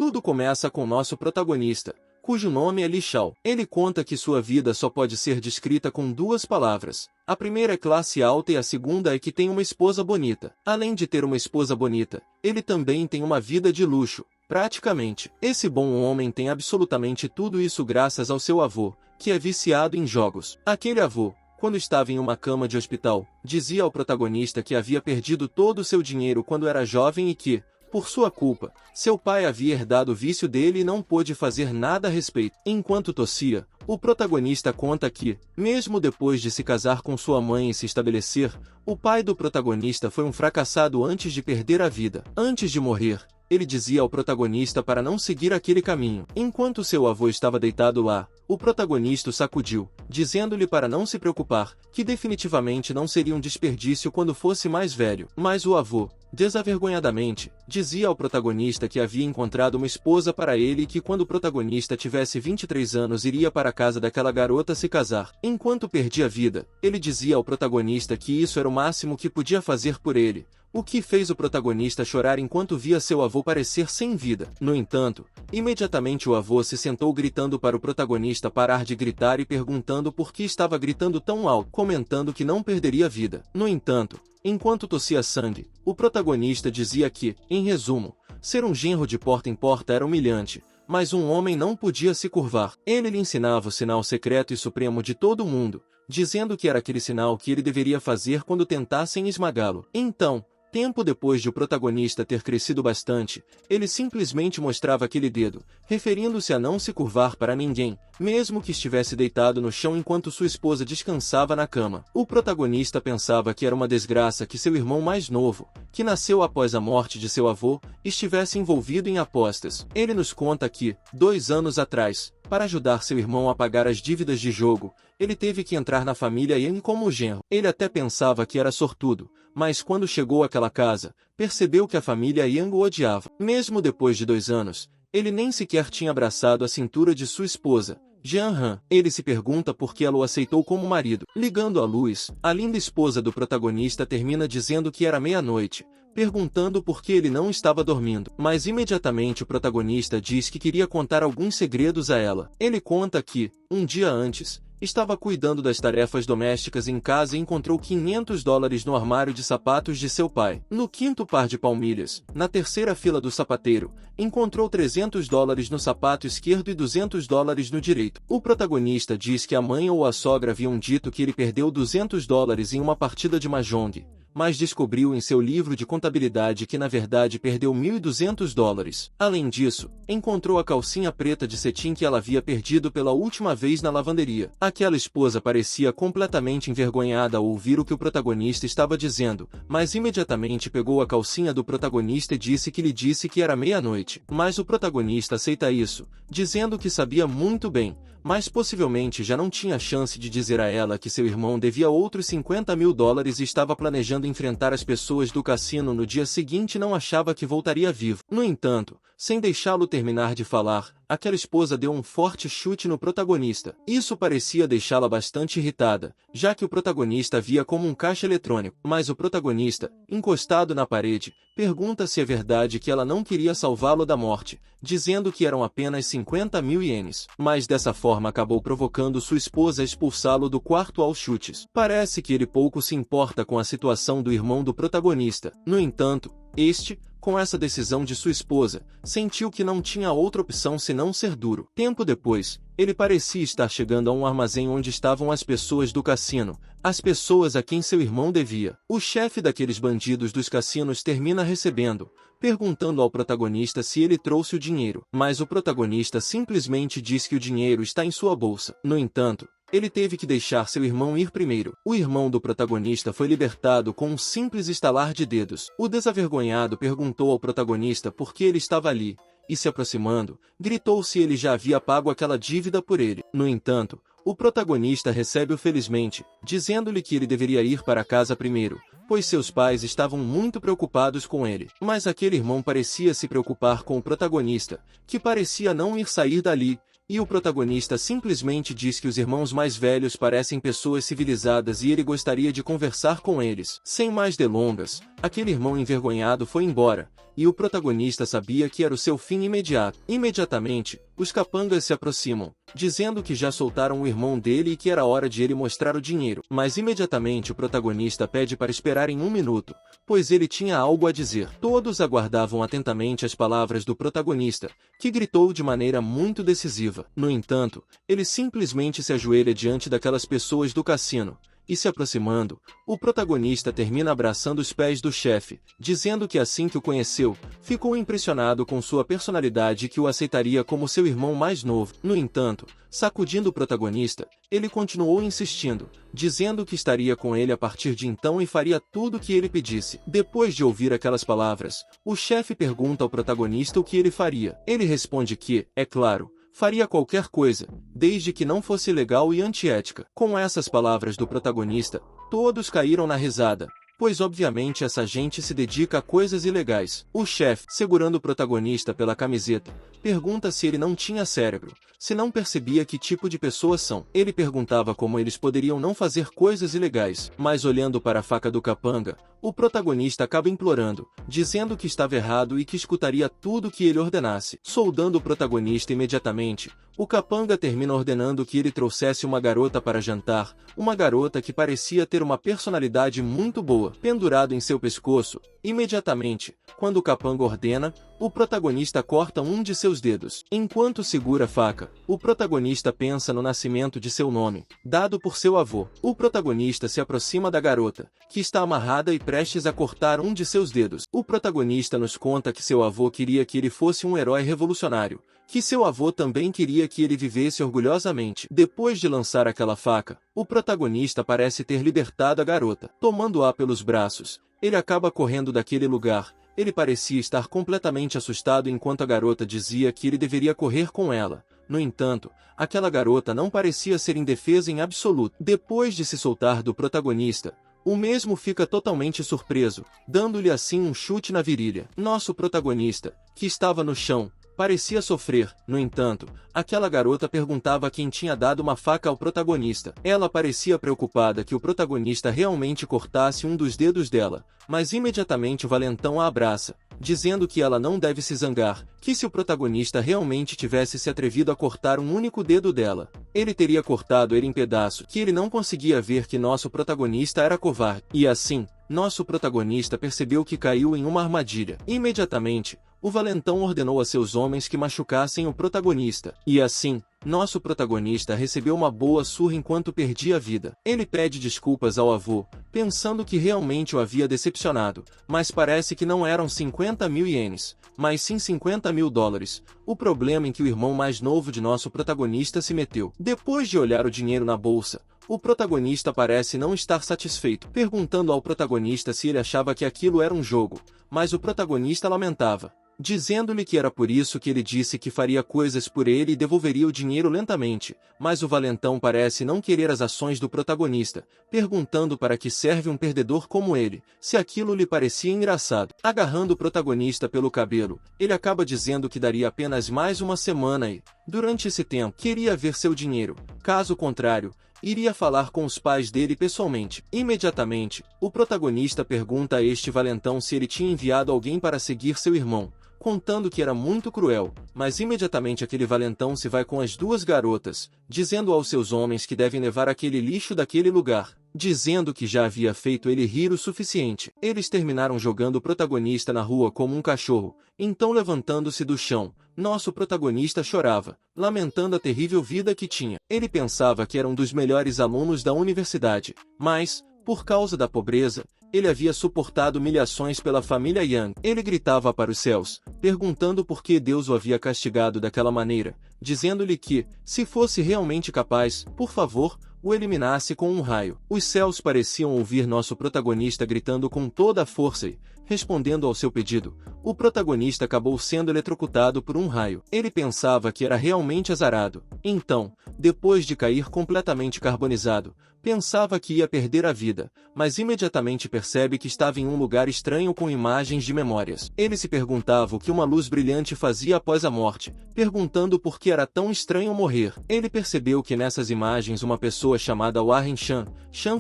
Tudo começa com nosso protagonista, cujo nome é Li Shao. Ele conta que sua vida só pode ser descrita com duas palavras. A primeira é classe alta e a segunda é que tem uma esposa bonita. Além de ter uma esposa bonita, ele também tem uma vida de luxo. Praticamente, esse bom homem tem absolutamente tudo isso graças ao seu avô, que é viciado em jogos. Aquele avô, quando estava em uma cama de hospital, dizia ao protagonista que havia perdido todo o seu dinheiro quando era jovem e que, por sua culpa, seu pai havia herdado o vício dele e não pôde fazer nada a respeito. Enquanto tossia, o protagonista conta que, mesmo depois de se casar com sua mãe e se estabelecer, o pai do protagonista foi um fracassado antes de perder a vida. Antes de morrer, ele dizia ao protagonista para não seguir aquele caminho. Enquanto seu avô estava deitado lá, o protagonista o sacudiu, dizendo-lhe para não se preocupar, que definitivamente não seria um desperdício quando fosse mais velho. Mas o avô, desavergonhadamente, dizia ao protagonista que havia encontrado uma esposa para ele e que quando o protagonista tivesse 23 anos iria para a casa daquela garota se casar. Enquanto perdia a vida, ele dizia ao protagonista que isso era o máximo que podia fazer por ele, o que fez o protagonista chorar enquanto via seu avô parecer sem vida. No entanto, imediatamente o avô se sentou gritando para o protagonista parar de gritar e perguntando por que estava gritando tão alto, comentando que não perderia a vida. No entanto, enquanto tossia sangue, o protagonista dizia que, em resumo, ser um genro de porta em porta era humilhante, mas um homem não podia se curvar. Ele lhe ensinava o sinal secreto e supremo de todo mundo, dizendo que era aquele sinal que ele deveria fazer quando tentassem esmagá-lo. Então, tempo depois de o protagonista ter crescido bastante, ele simplesmente mostrava aquele dedo, referindo-se a não se curvar para ninguém, mesmo que estivesse deitado no chão enquanto sua esposa descansava na cama. O protagonista pensava que era uma desgraça que seu irmão mais novo, que nasceu após a morte de seu avô, estivesse envolvido em apostas. Ele nos conta que, 2 anos atrás, para ajudar seu irmão a pagar as dívidas de jogo, ele teve que entrar na família Yang como genro. Ele até pensava que era sortudo, mas quando chegou àquela casa, percebeu que a família Yang o odiava. Mesmo depois de 2 anos, ele nem sequer tinha abraçado a cintura de sua esposa, Jean Han. Ele se pergunta por que ela o aceitou como marido. Ligando a luz, a linda esposa do protagonista termina dizendo que era meia-noite, perguntando por que ele não estava dormindo. Mas imediatamente o protagonista diz que queria contar alguns segredos a ela. Ele conta que, um dia antes, estava cuidando das tarefas domésticas em casa e encontrou $500 no armário de sapatos de seu pai. No 5º par de palmilhas, na 3ª fila do sapateiro, encontrou $300 no sapato esquerdo e $200 no direito. O protagonista diz que a mãe ou a sogra haviam dito que ele perdeu $200 em uma partida de mahjong, mas descobriu em seu livro de contabilidade que na verdade perdeu $1.200. Além disso, encontrou a calcinha preta de cetim que ela havia perdido pela última vez na lavanderia. Aquela esposa parecia completamente envergonhada ao ouvir o que o protagonista estava dizendo, mas imediatamente pegou a calcinha do protagonista e disse que lhe disse que era meia-noite. Mas o protagonista aceita isso, dizendo que sabia muito bem, mas possivelmente já não tinha chance de dizer a ela que seu irmão devia outros $50.000 e estava planejando enfrentar as pessoas do cassino no dia seguinte e não achava que voltaria vivo. No entanto, sem deixá-lo terminar de falar, aquela esposa deu um forte chute no protagonista. Isso parecia deixá-la bastante irritada, já que o protagonista via como um caixa eletrônico. Mas o protagonista, encostado na parede, pergunta se é verdade que ela não queria salvá-lo da morte, dizendo que eram apenas 50.000 ienes. Mas dessa forma acabou provocando sua esposa a expulsá-lo do quarto aos chutes. Parece que ele pouco se importa com a situação do irmão do protagonista. No entanto, este, com essa decisão de sua esposa, sentiu que não tinha outra opção senão ser duro. Tempo depois, ele parecia estar chegando a um armazém onde estavam as pessoas do cassino, as pessoas a quem seu irmão devia. O chefe daqueles bandidos dos cassinos termina recebendo, perguntando ao protagonista se ele trouxe o dinheiro, mas o protagonista simplesmente diz que o dinheiro está em sua bolsa. No entanto, ele teve que deixar seu irmão ir primeiro. O irmão do protagonista foi libertado com um simples estalar de dedos. O desavergonhado perguntou ao protagonista por que ele estava ali, e se aproximando, gritou se ele já havia pago aquela dívida por ele. No entanto, o protagonista recebe-o felizmente, dizendo-lhe que ele deveria ir para casa primeiro, pois seus pais estavam muito preocupados com ele. Mas aquele irmão parecia se preocupar com o protagonista, que parecia não ir sair dali, e o protagonista simplesmente diz que os irmãos mais velhos parecem pessoas civilizadas e ele gostaria de conversar com eles. Sem mais delongas, aquele irmão envergonhado foi embora, e o protagonista sabia que era o seu fim imediato. Imediatamente, os capangas se aproximam, dizendo que já soltaram o irmão dele e que era hora de ele mostrar o dinheiro. Mas imediatamente o protagonista pede para esperarem 1 minuto, pois ele tinha algo a dizer. Todos aguardavam atentamente as palavras do protagonista, que gritou de maneira muito decisiva. No entanto, ele simplesmente se ajoelha diante daquelas pessoas do cassino, e se aproximando, o protagonista termina abraçando os pés do chefe, dizendo que assim que o conheceu, ficou impressionado com sua personalidade e que o aceitaria como seu irmão mais novo. No entanto, sacudindo o protagonista, ele continuou insistindo, dizendo que estaria com ele a partir de então e faria tudo o que ele pedisse. Depois de ouvir aquelas palavras, o chefe pergunta ao protagonista o que ele faria. Ele responde que, é claro, faria qualquer coisa, desde que não fosse legal e antiética. Com essas palavras do protagonista, todos caíram na risada, pois obviamente essa gente se dedica a coisas ilegais. O chefe, segurando o protagonista pela camiseta, pergunta se ele não tinha cérebro, se não percebia que tipo de pessoas são. Ele perguntava como eles poderiam não fazer coisas ilegais, mas olhando para a faca do capanga, o protagonista acaba implorando, dizendo que estava errado e que escutaria tudo o que ele ordenasse. Soldando o protagonista imediatamente, o capanga termina ordenando que ele trouxesse uma garota para jantar, uma garota que parecia ter uma personalidade muito boa. Pendurado em seu pescoço, imediatamente, quando o capanga ordena, o protagonista corta um de seus dedos. Enquanto segura a faca, o protagonista pensa no nascimento de seu nome, dado por seu avô. O protagonista se aproxima da garota, que está amarrada e prestes a cortar um de seus dedos. O protagonista nos conta que seu avô queria que ele fosse um herói revolucionário, que seu avô também queria que ele vivesse orgulhosamente. Depois de lançar aquela faca, o protagonista parece ter libertado a garota. Tomando-a pelos braços, ele acaba correndo daquele lugar. Ele parecia estar completamente assustado enquanto a garota dizia que ele deveria correr com ela. No entanto, aquela garota não parecia ser indefesa em absoluto. Depois de se soltar do protagonista, o mesmo fica totalmente surpreso, dando-lhe assim um chute na virilha. Nosso protagonista, que estava no chão, parecia sofrer. No entanto, aquela garota perguntava quem tinha dado uma faca ao protagonista. Ela parecia preocupada que o protagonista realmente cortasse um dos dedos dela, mas imediatamente o valentão a abraça, dizendo que ela não deve se zangar, que se o protagonista realmente tivesse se atrevido a cortar um único dedo dela, ele teria cortado ele em pedaços, que ele não conseguia ver que nosso protagonista era covarde. E assim, nosso protagonista percebeu que caiu em uma armadilha. Imediatamente, o valentão ordenou a seus homens que machucassem o protagonista. E assim, nosso protagonista recebeu uma boa surra enquanto perdia a vida. Ele pede desculpas ao avô, pensando que realmente o havia decepcionado, mas parece que não eram 50.000 ienes, mas sim 50.000 dólares, o problema em que o irmão mais novo de nosso protagonista se meteu. Depois de olhar o dinheiro na bolsa, o protagonista parece não estar satisfeito, perguntando ao protagonista se ele achava que aquilo era um jogo, mas o protagonista lamentava, dizendo-lhe que era por isso que ele disse que faria coisas por ele e devolveria o dinheiro lentamente, mas o valentão parece não querer as ações do protagonista, perguntando para que serve um perdedor como ele, se aquilo lhe parecia engraçado. Agarrando o protagonista pelo cabelo, ele acaba dizendo que daria apenas mais uma semana e, durante esse tempo, queria ver seu dinheiro, caso contrário, iria falar com os pais dele pessoalmente. Imediatamente, o protagonista pergunta a este valentão se ele tinha enviado alguém para seguir seu irmão, contando que era muito cruel, mas imediatamente aquele valentão se vai com as duas garotas, dizendo aos seus homens que devem levar aquele lixo daquele lugar, dizendo que já havia feito ele rir o suficiente. Eles terminaram jogando o protagonista na rua como um cachorro, então levantando-se do chão, nosso protagonista chorava, lamentando a terrível vida que tinha. Ele pensava que era um dos melhores alunos da universidade, mas, por causa da pobreza, ele havia suportado humilhações pela família Yang. Ele gritava para os céus, perguntando por que Deus o havia castigado daquela maneira, dizendo-lhe que, se fosse realmente capaz, por favor, o eliminasse com um raio. Os céus pareciam ouvir nosso protagonista gritando com toda a força e, Respondendo ao seu pedido, o protagonista acabou sendo eletrocutado por um raio. Ele pensava que era realmente azarado. Então, depois de cair completamente carbonizado, pensava que ia perder a vida, mas imediatamente percebe que estava em um lugar estranho com imagens de memórias. Ele se perguntava o que uma luz brilhante fazia após a morte, perguntando por que era tão estranho morrer. Ele percebeu que nessas imagens uma pessoa chamada Warren Chan,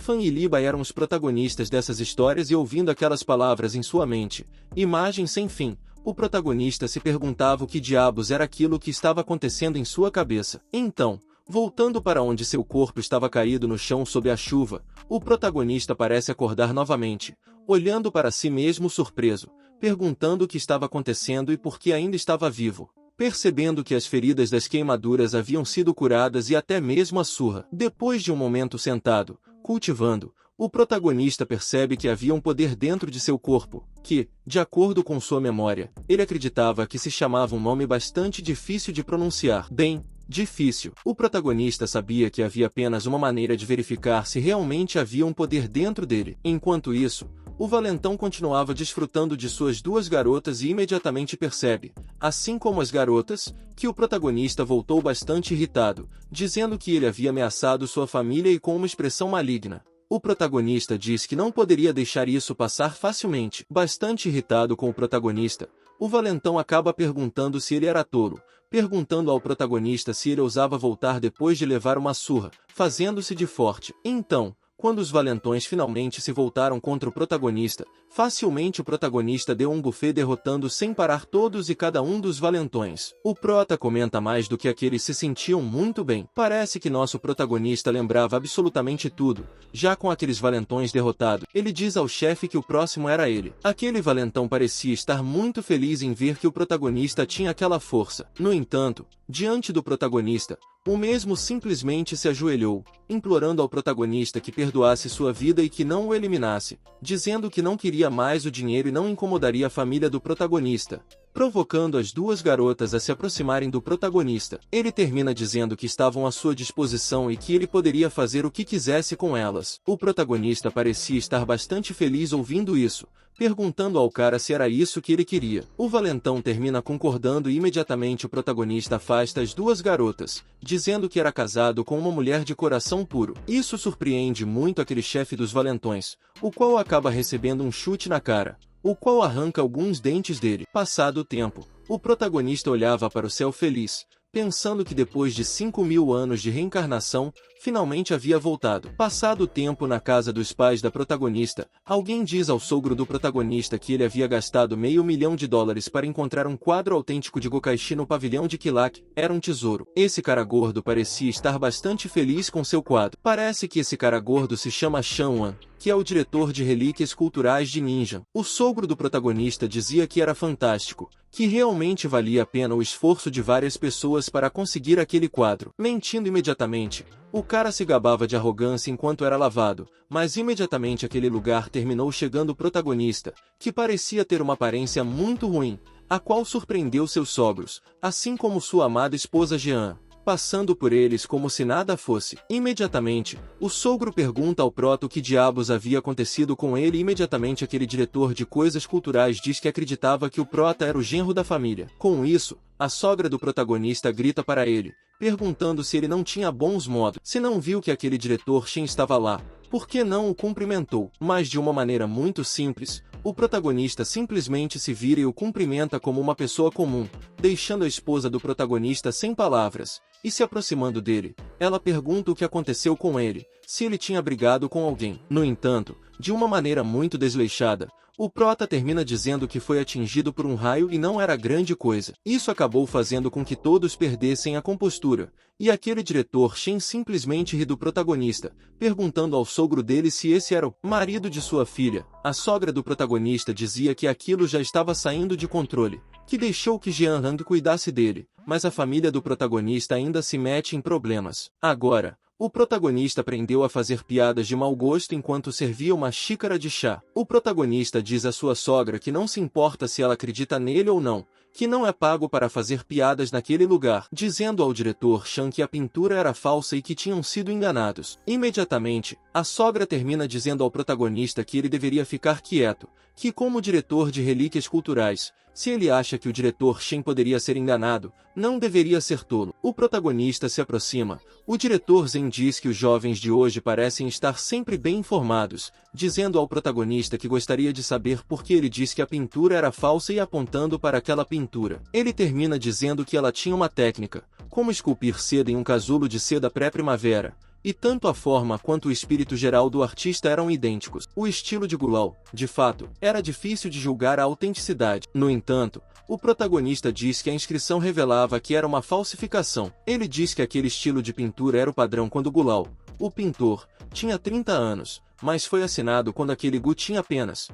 Fan e Liba eram os protagonistas dessas histórias, e ouvindo aquelas palavras em sua mente, imagens sem fim, o protagonista se perguntava o que diabos era aquilo que estava acontecendo em sua cabeça. Então, voltando para onde seu corpo estava caído no chão sob a chuva, o protagonista parece acordar novamente, olhando para si mesmo surpreso, perguntando o que estava acontecendo e por que ainda estava vivo, percebendo que as feridas das queimaduras haviam sido curadas e até mesmo a surra. Depois de um momento sentado, cultivando, o protagonista percebe que havia um poder dentro de seu corpo, que, de acordo com sua memória, ele acreditava que se chamava um nome bastante difícil de pronunciar. Bem, difícil. O protagonista sabia que havia apenas uma maneira de verificar se realmente havia um poder dentro dele. Enquanto isso, o valentão continuava desfrutando de suas duas garotas e imediatamente percebe, assim como as garotas, que o protagonista voltou bastante irritado, dizendo que ele havia ameaçado sua família e com uma expressão maligna. O protagonista diz que não poderia deixar isso passar facilmente. Bastante irritado com o protagonista, o valentão acaba perguntando se ele era tolo, perguntando ao protagonista se ele ousava voltar depois de levar uma surra, fazendo-se de forte. Então, quando os valentões finalmente se voltaram contra o protagonista, facilmente o protagonista deu um buffet derrotando sem parar todos e cada um dos valentões. O prota comenta mais do que aqueles se sentiam muito bem. Parece que nosso protagonista lembrava absolutamente tudo, já com aqueles valentões derrotados. Ele diz ao chefe que o próximo era ele. Aquele valentão parecia estar muito feliz em ver que o protagonista tinha aquela força. No entanto, diante do protagonista, o mesmo simplesmente se ajoelhou, implorando ao protagonista que perdoasse sua vida e que não o eliminasse, dizendo que não queria mais o dinheiro e não incomodaria a família do protagonista, provocando as duas garotas a se aproximarem do protagonista. Ele termina dizendo que estavam à sua disposição e que ele poderia fazer o que quisesse com elas. O protagonista parecia estar bastante feliz ouvindo isso, perguntando ao cara se era isso que ele queria. O valentão termina concordando e imediatamente o protagonista afasta as duas garotas, dizendo que era casado com uma mulher de coração puro. Isso surpreende muito aquele chefe dos valentões, o qual acaba recebendo um chute na cara, o qual arranca alguns dentes dele. Passado o tempo, o protagonista olhava para o céu feliz, pensando que depois de 5.000 anos de reencarnação, finalmente havia voltado. Passado o tempo na casa dos pais da protagonista, alguém diz ao sogro do protagonista que ele havia gastado $500 mil para encontrar um quadro autêntico de Gokaishi no pavilhão de Kilak. Era um tesouro. Esse cara gordo parecia estar bastante feliz com seu quadro. Parece que esse cara gordo se chama Shanwan, que é o diretor de relíquias culturais de Ninja. O sogro do protagonista dizia que era fantástico, que realmente valia a pena o esforço de várias pessoas para conseguir aquele quadro. Mentindo imediatamente, o cara se gabava de arrogância enquanto era lavado, mas imediatamente aquele lugar terminou chegando o protagonista, que parecia ter uma aparência muito ruim, a qual surpreendeu seus sogros, assim como sua amada esposa Jean, passando por eles como se nada fosse. Imediatamente, o sogro pergunta ao prota o que diabos havia acontecido com ele e imediatamente aquele diretor de coisas culturais diz que acreditava que o prota era o genro da família. Com isso, a sogra do protagonista grita para ele, perguntando se ele não tinha bons modos. Se não viu que aquele diretor Shen estava lá, por que não o cumprimentou? Mas de uma maneira muito simples, o protagonista simplesmente se vira e o cumprimenta como uma pessoa comum, deixando a esposa do protagonista sem palavras, e se aproximando dele, ela pergunta o que aconteceu com ele, se ele tinha brigado com alguém. No entanto, de uma maneira muito desleixada, o prota termina dizendo que foi atingido por um raio e não era grande coisa. Isso acabou fazendo com que todos perdessem a compostura, e aquele diretor Shen simplesmente ri do protagonista, perguntando ao sogro dele se esse era o marido de sua filha. A sogra do protagonista dizia que aquilo já estava saindo de controle, que deixou que Jean Hang cuidasse dele, mas a família do protagonista ainda se mete em problemas. Agora, o protagonista aprendeu a fazer piadas de mau gosto enquanto servia uma xícara de chá. O protagonista diz à sua sogra que não se importa se ela acredita nele ou não, que não é pago para fazer piadas naquele lugar, dizendo ao diretor Chan que a pintura era falsa e que tinham sido enganados. Imediatamente, a sogra termina dizendo ao protagonista que ele deveria ficar quieto, que como diretor de relíquias culturais, se ele acha que o diretor Shen poderia ser enganado, não deveria ser tolo. O protagonista se aproxima. O diretor Zen diz que os jovens de hoje parecem estar sempre bem informados, dizendo ao protagonista que gostaria de saber por que ele diz que a pintura era falsa e apontando para aquela pintura. Ele termina dizendo que ela tinha uma técnica, como esculpir seda em um casulo de seda pré-primavera, e tanto a forma quanto o espírito geral do artista eram idênticos. O estilo de Gulau, de fato, era difícil de julgar a autenticidade. No entanto, o protagonista diz que a inscrição revelava que era uma falsificação. Ele diz que aquele estilo de pintura era o padrão quando Gulau, o pintor, tinha 30 anos, mas foi assinado quando aquele Gu tinha apenas,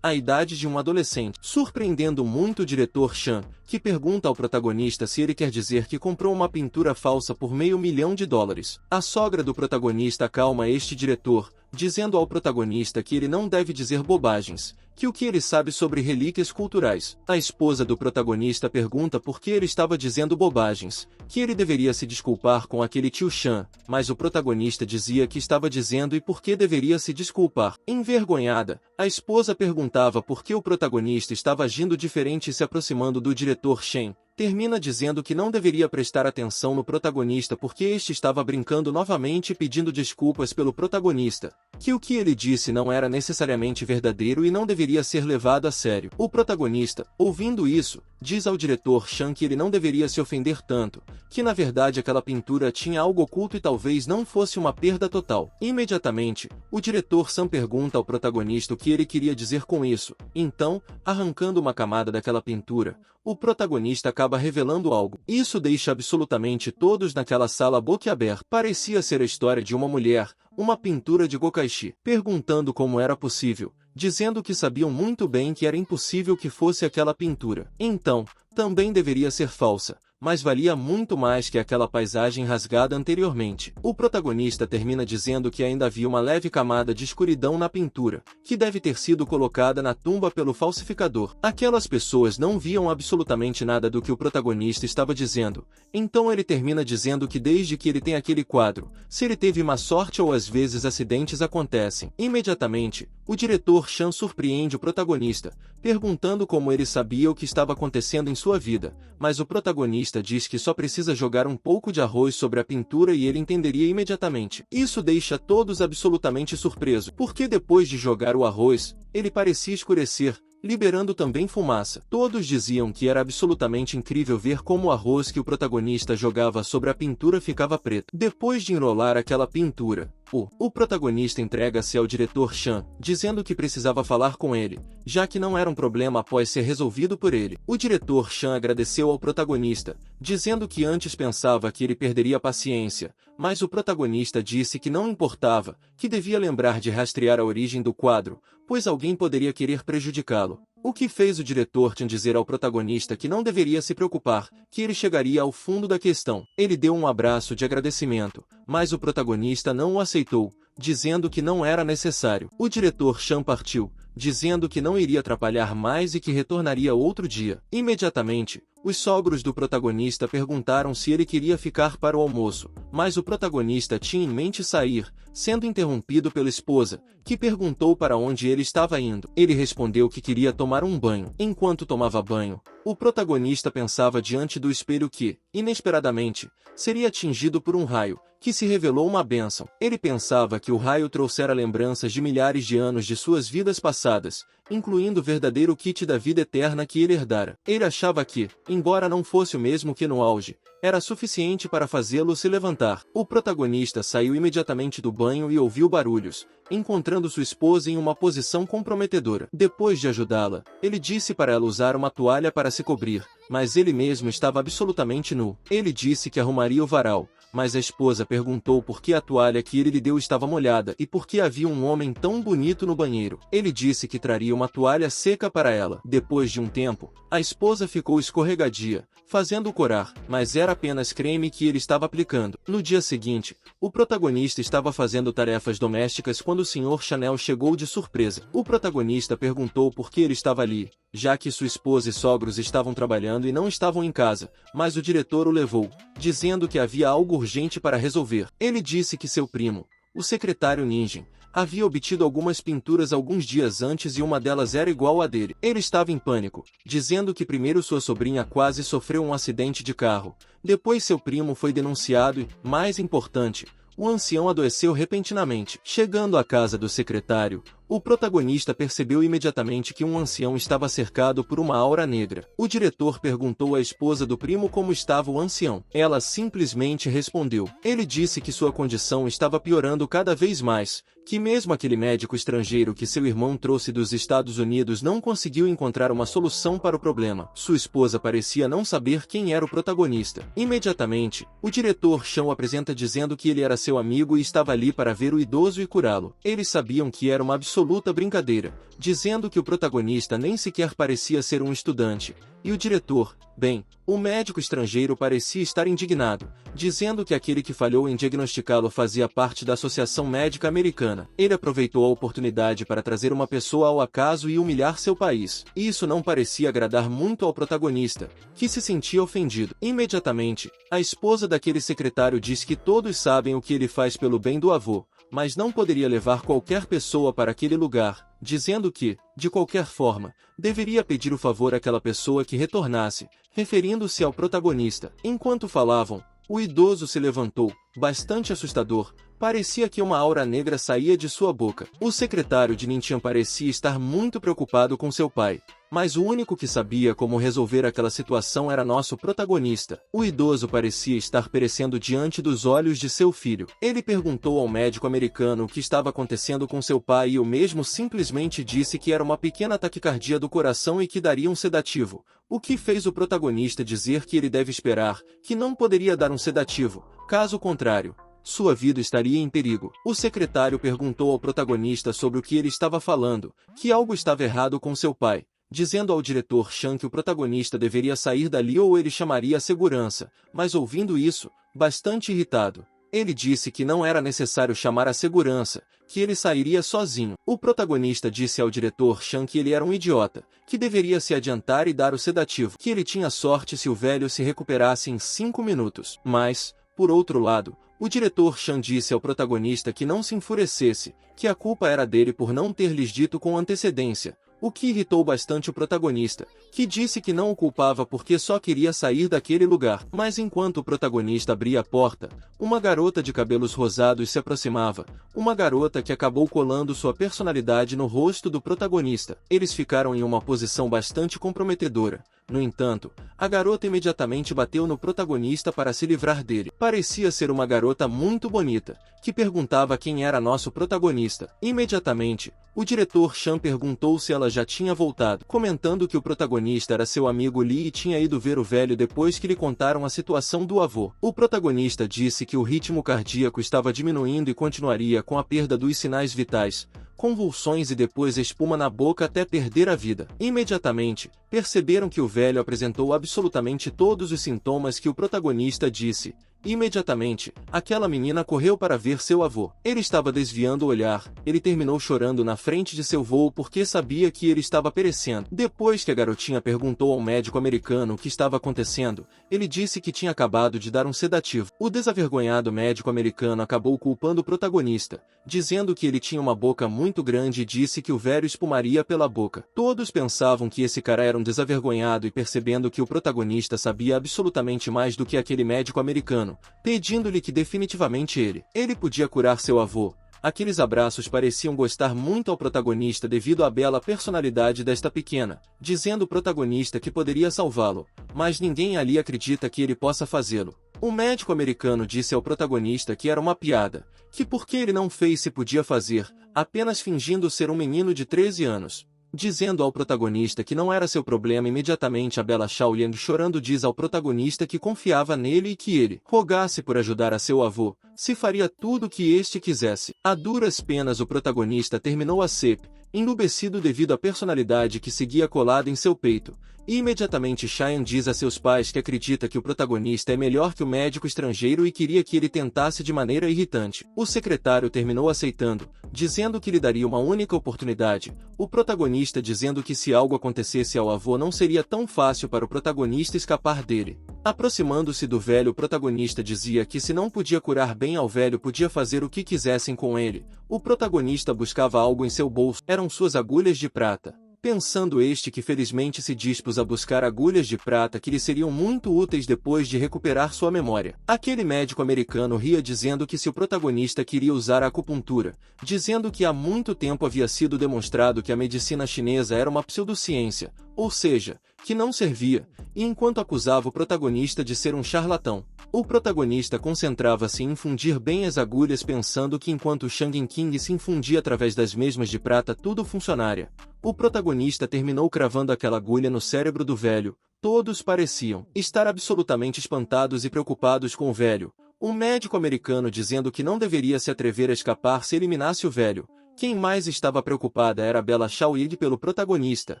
a idade de um adolescente, surpreendendo muito o diretor Chan, que pergunta ao protagonista se ele quer dizer que comprou uma pintura falsa por $500 mil. A sogra do protagonista acalma este diretor, dizendo ao protagonista que ele não deve dizer bobagens, que o que ele sabe sobre relíquias culturais. A esposa do protagonista pergunta por que ele estava dizendo bobagens, que ele deveria se desculpar com aquele tio Chan, mas o protagonista dizia que estava dizendo e por que deveria se desculpar. Envergonhada, a esposa perguntava por que o protagonista estava agindo diferente e se aproximando do diretor Shen. Termina dizendo que não deveria prestar atenção no protagonista porque este estava brincando novamente e pedindo desculpas pelo protagonista, que o que ele disse não era necessariamente verdadeiro e não deveria ser levado a sério. O protagonista, ouvindo isso, diz ao diretor Chan que ele não deveria se ofender tanto, que na verdade aquela pintura tinha algo oculto e talvez não fosse uma perda total. Imediatamente, o diretor Sam pergunta ao protagonista o que ele queria dizer com isso. Então, arrancando uma camada daquela pintura, o protagonista acaba revelando algo. Isso deixa absolutamente todos naquela sala boquiaberta. Parecia ser a história de uma mulher, uma pintura de Gokaishi, perguntando como era possível, dizendo que sabiam muito bem que era impossível que fosse aquela pintura. Então, também deveria ser falsa, mas valia muito mais que aquela paisagem rasgada anteriormente. O protagonista termina dizendo que ainda havia uma leve camada de escuridão na pintura, que deve ter sido colocada na tumba pelo falsificador. Aquelas pessoas não viam absolutamente nada do que o protagonista estava dizendo, então ele termina dizendo que desde que ele tem aquele quadro, se ele teve má sorte ou às vezes acidentes acontecem. Imediatamente, o diretor Chan surpreende o protagonista, perguntando como ele sabia o que estava acontecendo em sua vida, mas o protagonista diz que só precisa jogar um pouco de arroz sobre a pintura e ele entenderia imediatamente. Isso deixa todos absolutamente surpresos, porque depois de jogar o arroz, ele parecia escurecer, liberando também fumaça. Todos diziam que era absolutamente incrível ver como o arroz que o protagonista jogava sobre a pintura ficava preto. Depois de enrolar aquela pintura, o protagonista entrega-se ao diretor Chan, dizendo que precisava falar com ele, já que não era um problema após ser resolvido por ele. O diretor Chan agradeceu ao protagonista, dizendo que antes pensava que ele perderia a paciência, mas o protagonista disse que não importava, que devia lembrar de rastrear a origem do quadro, pois alguém poderia querer prejudicá-lo. O que fez o diretor Chan dizer ao protagonista que não deveria se preocupar, que ele chegaria ao fundo da questão. Ele deu um abraço de agradecimento, mas o protagonista não o aceitou, dizendo que não era necessário. O diretor Chan partiu, dizendo que não iria atrapalhar mais e que retornaria outro dia. Imediatamente, os sogros do protagonista perguntaram se ele queria ficar para o almoço, mas o protagonista tinha em mente sair, sendo interrompido pela esposa, que perguntou para onde ele estava indo. Ele respondeu que queria tomar um banho. Enquanto tomava banho, o protagonista pensava diante do espelho que, inesperadamente, seria atingido por um raio, que se revelou uma bênção. Ele pensava que o raio trouxera lembranças de milhares de anos de suas vidas passadas, incluindo o verdadeiro kit da vida eterna que ele herdara. Ele achava que, embora não fosse o mesmo que no auge, era suficiente para fazê-lo se levantar. O protagonista saiu imediatamente do banho e ouviu barulhos, encontrando sua esposa em uma posição comprometedora. Depois de ajudá-la, ele disse para ela usar uma toalha para se cobrir, mas ele mesmo estava absolutamente nu. Ele disse que arrumaria o varal, mas a esposa perguntou por que a toalha que ele lhe deu estava molhada e por que havia um homem tão bonito no banheiro. Ele disse que traria uma toalha seca para ela. Depois de um tempo, a esposa ficou escorregadia, fazendo corar, mas era apenas creme que ele estava aplicando. No dia seguinte, o protagonista estava fazendo tarefas domésticas quando o Sr. Chanel chegou de surpresa. O protagonista perguntou por que ele estava ali, já que sua esposa e sogros estavam trabalhando e não estavam em casa, mas o diretor o levou, dizendo que havia algo urgente para resolver. Ele disse que seu primo, o secretário Ninjin, havia obtido algumas pinturas alguns dias antes e uma delas era igual à dele. Ele estava em pânico, dizendo que primeiro sua sobrinha quase sofreu um acidente de carro, depois seu primo foi denunciado e, mais importante, o ancião adoeceu repentinamente. Chegando à casa do secretário, o protagonista percebeu imediatamente que um ancião estava cercado por uma aura negra. O diretor perguntou à esposa do primo como estava o ancião. Ela simplesmente respondeu. Ele disse que sua condição estava piorando cada vez mais, que mesmo aquele médico estrangeiro que seu irmão trouxe dos Estados Unidos não conseguiu encontrar uma solução para o problema. Sua esposa parecia não saber quem era o protagonista. Imediatamente, o diretor Chan o apresenta dizendo que ele era seu amigo e estava ali para ver o idoso e curá-lo. Eles sabiam que era uma absoluta brincadeira, dizendo que o protagonista nem sequer parecia ser um estudante, e o diretor, bem, o médico estrangeiro parecia estar indignado, dizendo que aquele que falhou em diagnosticá-lo fazia parte da Associação Médica Americana. Ele aproveitou a oportunidade para trazer uma pessoa ao acaso e humilhar seu país. Isso não parecia agradar muito ao protagonista, que se sentia ofendido. Imediatamente, a esposa daquele secretário disse que todos sabem o que ele faz pelo bem do avô, mas não poderia levar qualquer pessoa para aquele lugar, dizendo que, de qualquer forma, deveria pedir o favor àquela pessoa que retornasse, referindo-se ao protagonista. Enquanto falavam, o idoso se levantou, bastante assustador, parecia que uma aura negra saía de sua boca. O secretário de Nintian parecia estar muito preocupado com seu pai, mas o único que sabia como resolver aquela situação era nosso protagonista. O idoso parecia estar perecendo diante dos olhos de seu filho. Ele perguntou ao médico americano o que estava acontecendo com seu pai e o mesmo simplesmente disse que era uma pequena taquicardia do coração e que daria um sedativo, o que fez o protagonista dizer que ele deve esperar, que não poderia dar um sedativo, caso contrário, sua vida estaria em perigo. O secretário perguntou ao protagonista sobre o que ele estava falando, que algo estava errado com seu pai, dizendo ao diretor Chan que o protagonista deveria sair dali ou ele chamaria a segurança, mas ouvindo isso, bastante irritado, ele disse que não era necessário chamar a segurança, que ele sairia sozinho. O protagonista disse ao diretor Chan que ele era um idiota, que deveria se adiantar e dar o sedativo, que ele tinha sorte se o velho se recuperasse em 5 minutos. Mas, por outro lado, o diretor Chan disse ao protagonista que não se enfurecesse, que a culpa era dele por não ter lhes dito com antecedência, o que irritou bastante o protagonista, que disse que não o culpava porque só queria sair daquele lugar. Mas enquanto o protagonista abria a porta, uma garota de cabelos rosados se aproximava, uma garota que acabou colando sua personalidade no rosto do protagonista. Eles ficaram em uma posição bastante comprometedora. No entanto, a garota imediatamente bateu no protagonista para se livrar dele. Parecia ser uma garota muito bonita, que perguntava quem era nosso protagonista. Imediatamente, o diretor Chan perguntou se ela já tinha voltado, comentando que o protagonista era seu amigo Lee e tinha ido ver o velho depois que lhe contaram a situação do avô. O protagonista disse que o ritmo cardíaco estava diminuindo e continuaria com a perda dos sinais vitais, convulsões e depois espuma na boca até perder a vida. Imediatamente, perceberam que o velho apresentou absolutamente todos os sintomas que o protagonista disse. Imediatamente, aquela menina correu para ver seu avô. Ele estava desviando o olhar. Ele terminou chorando na frente de seu voo porque sabia que ele estava perecendo. Depois que a garotinha perguntou ao médico americano o que estava acontecendo, ele disse que tinha acabado de dar um sedativo. O desavergonhado médico americano acabou culpando o protagonista, dizendo que ele tinha uma boca muito grande e disse que o velho espumaria pela boca. Todos pensavam que esse cara era um desavergonhado e percebendo que o protagonista sabia absolutamente mais do que aquele médico americano, pedindo-lhe que definitivamente ele podia curar seu avô. Aqueles abraços pareciam gostar muito ao protagonista devido à bela personalidade desta pequena, dizendo o protagonista que poderia salvá-lo, mas ninguém ali acredita que ele possa fazê-lo. O médico americano disse ao protagonista que era uma piada, que porque ele não fez se podia fazer, apenas fingindo ser um menino de 13 anos. Dizendo ao protagonista que não era seu problema. Imediatamente a bela Xiaoliang chorando diz ao protagonista que confiava nele e que ele rogasse por ajudar a seu avô, se faria tudo o que este quisesse. A duras penas o protagonista terminou a CEP, enrubescido devido à personalidade que seguia colada em seu peito. E imediatamente Cheyenne diz a seus pais que acredita que o protagonista é melhor que o médico estrangeiro e queria que ele tentasse de maneira irritante. O secretário terminou aceitando, dizendo que lhe daria uma única oportunidade. O protagonista dizendo que se algo acontecesse ao avô não seria tão fácil para o protagonista escapar dele. Aproximando-se do velho, o protagonista dizia que se não podia curar bem ao velho, podia fazer o que quisessem com ele. O protagonista buscava algo em seu bolso, eram suas agulhas de prata. Pensando este que felizmente se dispôs a buscar agulhas de prata que lhe seriam muito úteis depois de recuperar sua memória. Aquele médico americano ria dizendo que se o protagonista queria usar a acupuntura, dizendo que há muito tempo havia sido demonstrado que a medicina chinesa era uma pseudociência, ou seja, que não servia, e enquanto acusava o protagonista de ser um charlatão, o protagonista concentrava-se em infundir bem as agulhas pensando que enquanto Shang King se infundia através das mesmas de prata tudo funcionaria. O protagonista terminou cravando aquela agulha no cérebro do velho. Todos pareciam estar absolutamente espantados e preocupados com o velho. Um médico americano dizendo que não deveria se atrever a escapar se eliminasse o velho. Quem mais estava preocupada era Bella Xiaoying pelo protagonista.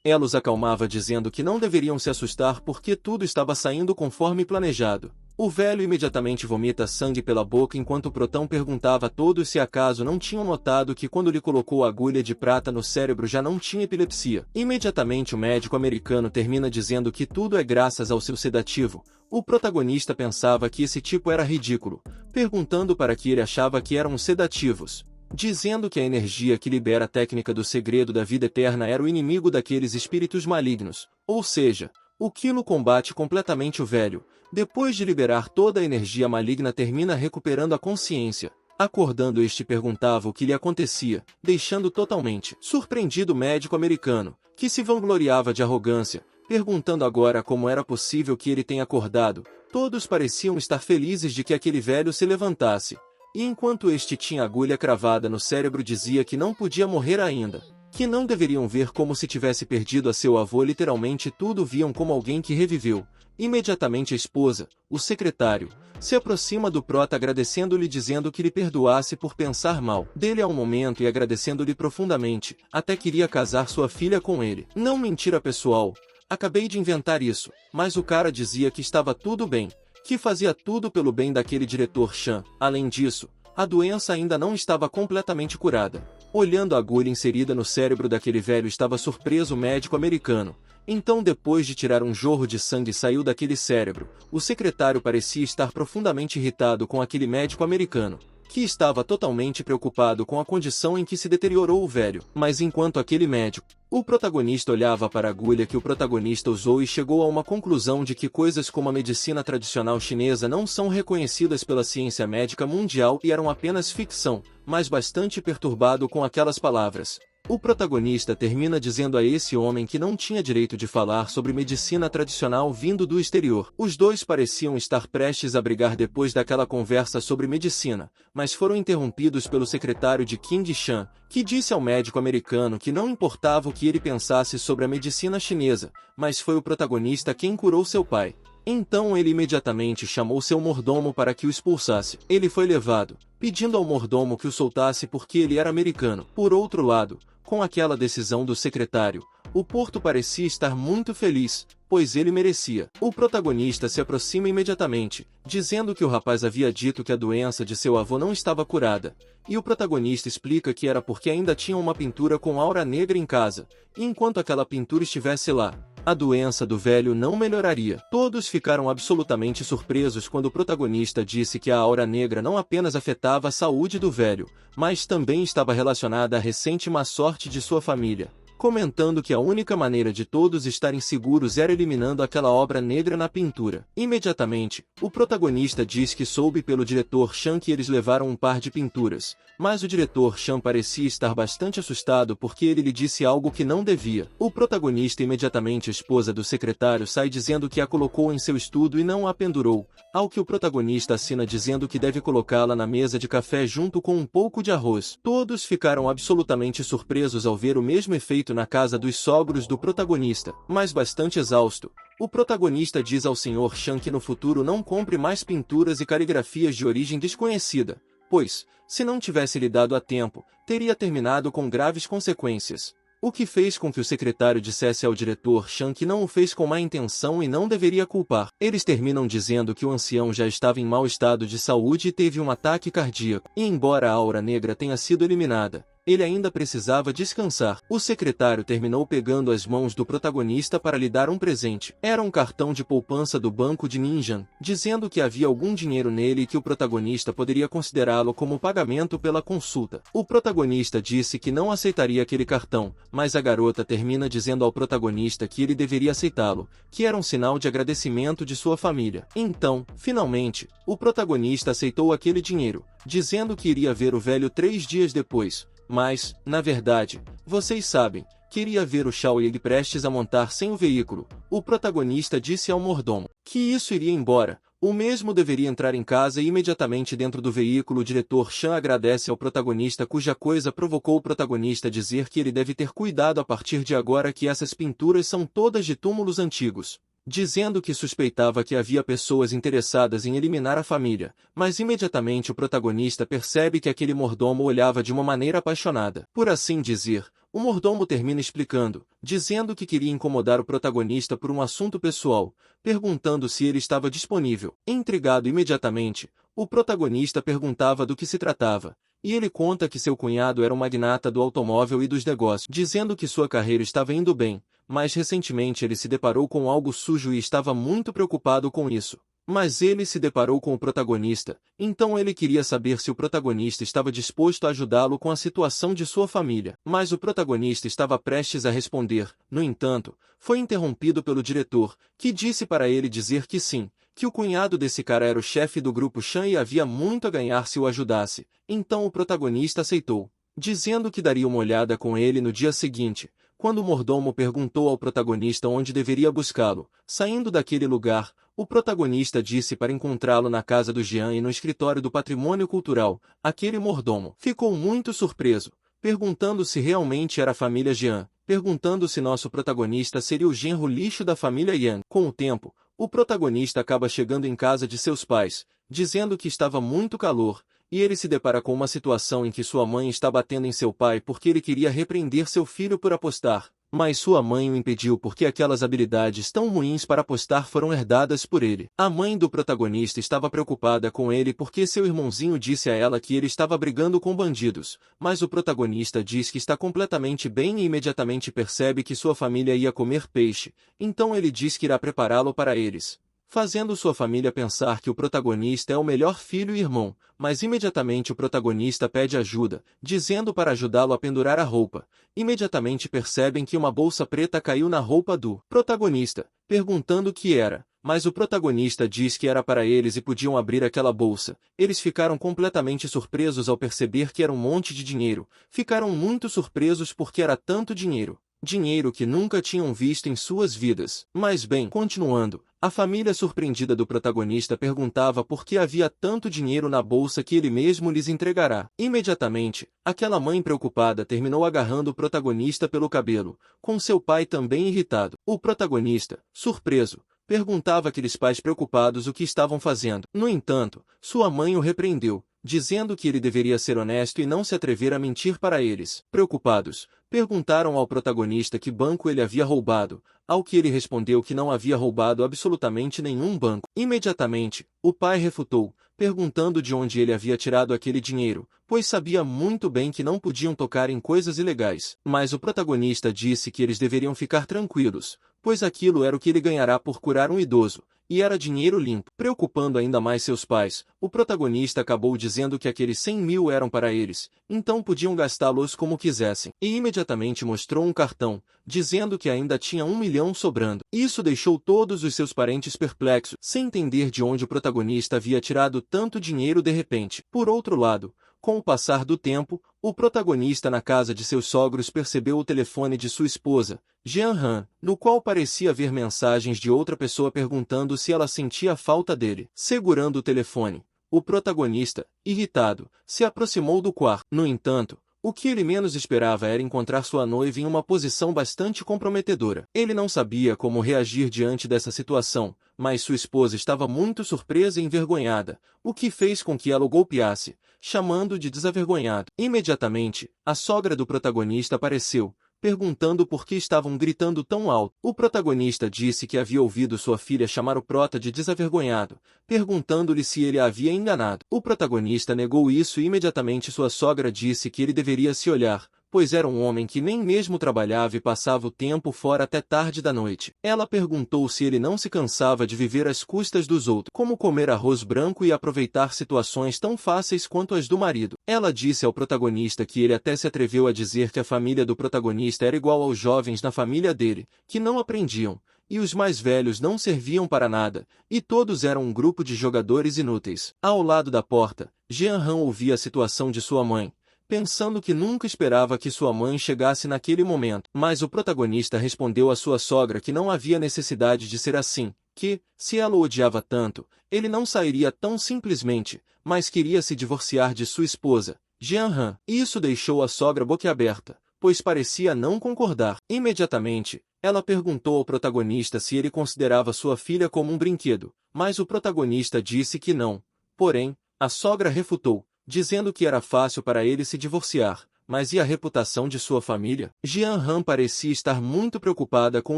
Ela os acalmava dizendo que não deveriam se assustar porque tudo estava saindo conforme planejado. O velho imediatamente vomita sangue pela boca enquanto o protão perguntava a todos se acaso não tinham notado que quando lhe colocou a agulha de prata no cérebro já não tinha epilepsia. Imediatamente o médico americano termina dizendo que tudo é graças ao seu sedativo. O protagonista pensava que esse tipo era ridículo, perguntando para que ele achava que eram os sedativos, dizendo que a energia que libera a técnica do segredo da vida eterna era o inimigo daqueles espíritos malignos, ou seja, o Kilo combate completamente o velho. Depois de liberar toda a energia maligna termina recuperando a consciência. Acordando este perguntava o que lhe acontecia, deixando totalmente surpreendido o médico americano, que se vangloriava de arrogância, perguntando agora como era possível que ele tenha acordado. Todos pareciam estar felizes de que aquele velho se levantasse. E enquanto este tinha agulha cravada no cérebro dizia que não podia morrer ainda, que não deveriam ver como se tivesse perdido a seu avô, literalmente tudo viam como alguém que reviveu. Imediatamente a esposa, o secretário, se aproxima do prota agradecendo-lhe dizendo que lhe perdoasse por pensar mal dele há um momento e agradecendo-lhe profundamente, até queria casar sua filha com ele. Não mentira pessoal, acabei de inventar isso, mas o cara dizia que estava tudo bem, que fazia tudo pelo bem daquele diretor Chan. Além disso, a doença ainda não estava completamente curada. Olhando a agulha inserida no cérebro daquele velho estava surpreso o médico americano. Então depois de tirar um jorro de sangue saiu daquele cérebro, o secretário parecia estar profundamente irritado com aquele médico americano, que estava totalmente preocupado com a condição em que se deteriorou o velho. Mas enquanto aquele médico, o protagonista olhava para a agulha que o protagonista usou e chegou a uma conclusão de que coisas como a medicina tradicional chinesa não são reconhecidas pela ciência médica mundial e eram apenas ficção, mas bastante perturbado com aquelas palavras. O protagonista termina dizendo a esse homem que não tinha direito de falar sobre medicina tradicional vindo do exterior. Os dois pareciam estar prestes a brigar depois daquela conversa sobre medicina, mas foram interrompidos pelo secretário de King Shan, que disse ao médico americano que não importava o que ele pensasse sobre a medicina chinesa, mas foi o protagonista quem curou seu pai. Então ele imediatamente chamou seu mordomo para que o expulsasse. Ele foi levado, pedindo ao mordomo que o soltasse porque ele era americano. Por outro lado, com aquela decisão do secretário, o Porto parecia estar muito feliz, pois ele merecia. O protagonista se aproxima imediatamente, dizendo que o rapaz havia dito que a doença de seu avô não estava curada, e o protagonista explica que era porque ainda tinha uma pintura com aura negra em casa, e enquanto aquela pintura estivesse lá, a doença do velho não melhoraria. Todos ficaram absolutamente surpresos quando o protagonista disse que a aura negra não apenas afetava a saúde do velho, mas também estava relacionada à recente má sorte de sua família, comentando que a única maneira de todos estarem seguros era eliminando aquela obra negra na pintura. Imediatamente, o protagonista diz que soube pelo diretor Chan que eles levaram um par de pinturas, mas o diretor Chan parecia estar bastante assustado porque ele lhe disse algo que não devia. O protagonista imediatamente a esposa do secretário sai dizendo que a colocou em seu estudo e não a pendurou, ao que o protagonista assina dizendo que deve colocá-la na mesa de café junto com um pouco de arroz. Todos ficaram absolutamente surpresos ao ver o mesmo efeito na casa dos sogros do protagonista, mas bastante exausto. O protagonista diz ao Sr. Chan que no futuro não compre mais pinturas e caligrafias de origem desconhecida, pois, se não tivesse lidado a tempo, teria terminado com graves consequências. O que fez com que o secretário dissesse ao diretor Chan que não o fez com má intenção e não deveria culpar. Eles terminam dizendo que o ancião já estava em mau estado de saúde e teve um ataque cardíaco. E embora a aura negra tenha sido eliminada, ele ainda precisava descansar. O secretário terminou pegando as mãos do protagonista para lhe dar um presente. Era um cartão de poupança do banco de Ninjan, dizendo que havia algum dinheiro nele e que o protagonista poderia considerá-lo como pagamento pela consulta. O protagonista disse que não aceitaria aquele cartão, mas a garota termina dizendo ao protagonista que ele deveria aceitá-lo, que era um sinal de agradecimento de sua família. Então, finalmente, o protagonista aceitou aquele dinheiro, dizendo que iria ver o velho 3 dias depois. Mas, na verdade, vocês sabem, queria ver o Shao Ye prestes a montar sem o veículo. O protagonista disse ao mordomo que isso iria embora. O mesmo deveria entrar em casa e imediatamente dentro do veículo o diretor Chan agradece ao protagonista cuja coisa provocou o protagonista a dizer que ele deve ter cuidado a partir de agora que essas pinturas são todas de túmulos antigos. Dizendo que suspeitava que havia pessoas interessadas em eliminar a família, mas imediatamente o protagonista percebe que aquele mordomo olhava de uma maneira apaixonada. Por assim dizer, o mordomo termina explicando, dizendo que queria incomodar o protagonista por um assunto pessoal, perguntando se ele estava disponível. Intrigado imediatamente, o protagonista perguntava do que se tratava, e ele conta que seu cunhado era um magnata do automóvel e dos negócios, dizendo que sua carreira estava indo bem, mas recentemente ele se deparou com algo sujo e estava muito preocupado com isso. Mas ele se deparou com o protagonista, então ele queria saber se o protagonista estava disposto a ajudá-lo com a situação de sua família. Mas o protagonista estava prestes a responder, no entanto, foi interrompido pelo diretor, que disse para ele dizer que sim, que o cunhado desse cara era o chefe do grupo Chan e havia muito a ganhar se o ajudasse. Então o protagonista aceitou, dizendo que daria uma olhada com ele no dia seguinte. Quando o mordomo perguntou ao protagonista onde deveria buscá-lo, saindo daquele lugar, o protagonista disse para encontrá-lo na casa do Jian e no escritório do patrimônio cultural. Aquele mordomo ficou muito surpreso, perguntando se realmente era a família Jian, perguntando se nosso protagonista seria o genro lixo da família Yan. Com o tempo, o protagonista acaba chegando em casa de seus pais, dizendo que estava muito calor, e ele se depara com uma situação em que sua mãe está batendo em seu pai porque ele queria repreender seu filho por apostar, mas sua mãe o impediu porque aquelas habilidades tão ruins para apostar foram herdadas por ele. A mãe do protagonista estava preocupada com ele porque seu irmãozinho disse a ela que ele estava brigando com bandidos, mas o protagonista diz que está completamente bem e imediatamente percebe que sua família ia comer peixe, então ele diz que irá prepará-lo para eles, fazendo sua família pensar que o protagonista é o melhor filho e irmão, mas imediatamente o protagonista pede ajuda, dizendo para ajudá-lo a pendurar a roupa. Imediatamente percebem que uma bolsa preta caiu na roupa do protagonista, perguntando o que era, mas o protagonista diz que era para eles e podiam abrir aquela bolsa. Eles ficaram completamente surpresos ao perceber que era um monte de dinheiro, ficaram muito surpresos porque era tanto dinheiro. Dinheiro que nunca tinham visto em suas vidas. Mas bem, continuando, a família surpreendida do protagonista perguntava por que havia tanto dinheiro na bolsa que ele mesmo lhes entregará. Imediatamente, aquela mãe preocupada terminou agarrando o protagonista pelo cabelo, com seu pai também irritado. O protagonista, surpreso, perguntava àqueles pais preocupados o que estavam fazendo. No entanto, sua mãe o repreendeu, dizendo que ele deveria ser honesto e não se atrever a mentir para eles. Preocupados, perguntaram ao protagonista que banco ele havia roubado, ao que ele respondeu que não havia roubado absolutamente nenhum banco. Imediatamente, o pai refutou, perguntando de onde ele havia tirado aquele dinheiro, pois sabia muito bem que não podiam tocar em coisas ilegais. Mas o protagonista disse que eles deveriam ficar tranquilos, pois aquilo era o que ele ganhará por curar um idoso, e era dinheiro limpo. Preocupando ainda mais seus pais, o protagonista acabou dizendo que aqueles 100 mil eram para eles, então podiam gastá-los como quisessem. E imediatamente mostrou um cartão, dizendo que ainda tinha 1 milhão sobrando. Isso deixou todos os seus parentes perplexos, sem entender de onde o protagonista havia tirado tanto dinheiro de repente. Por outro lado, com o passar do tempo, o protagonista na casa de seus sogros percebeu o telefone de sua esposa, Jian Han, no qual parecia haver mensagens de outra pessoa perguntando se ela sentia falta dele. Segurando o telefone, o protagonista, irritado, se aproximou do quarto. No entanto, o que ele menos esperava era encontrar sua noiva em uma posição bastante comprometedora. Ele não sabia como reagir diante dessa situação, mas sua esposa estava muito surpresa e envergonhada, o que fez com que ela o golpeasse, chamando de desavergonhado. Imediatamente, a sogra do protagonista apareceu, perguntando por que estavam gritando tão alto. O protagonista disse que havia ouvido sua filha chamar o prota de desavergonhado, perguntando-lhe se ele a havia enganado. O protagonista negou isso e imediatamente sua sogra disse que ele deveria se olhar, pois era um homem que nem mesmo trabalhava e passava o tempo fora até tarde da noite. Ela perguntou se ele não se cansava de viver às custas dos outros, como comer arroz branco e aproveitar situações tão fáceis quanto as do marido. Ela disse ao protagonista que ele até se atreveu a dizer que a família do protagonista era igual aos jovens na família dele, que não aprendiam, e os mais velhos não serviam para nada, e todos eram um grupo de jogadores inúteis. Ao lado da porta, Jean Han ouvia a situação de sua mãe, pensando que nunca esperava que sua mãe chegasse naquele momento. Mas o protagonista respondeu à sua sogra que não havia necessidade de ser assim, que, se ela o odiava tanto, ele não sairia tão simplesmente, mas queria se divorciar de sua esposa, Jean Han. Isso deixou a sogra boquiaberta, pois parecia não concordar. Imediatamente, ela perguntou ao protagonista se ele considerava sua filha como um brinquedo, mas o protagonista disse que não. Porém, a sogra refutou, dizendo que era fácil para ele se divorciar, mas e a reputação de sua família? Jean Han parecia estar muito preocupada com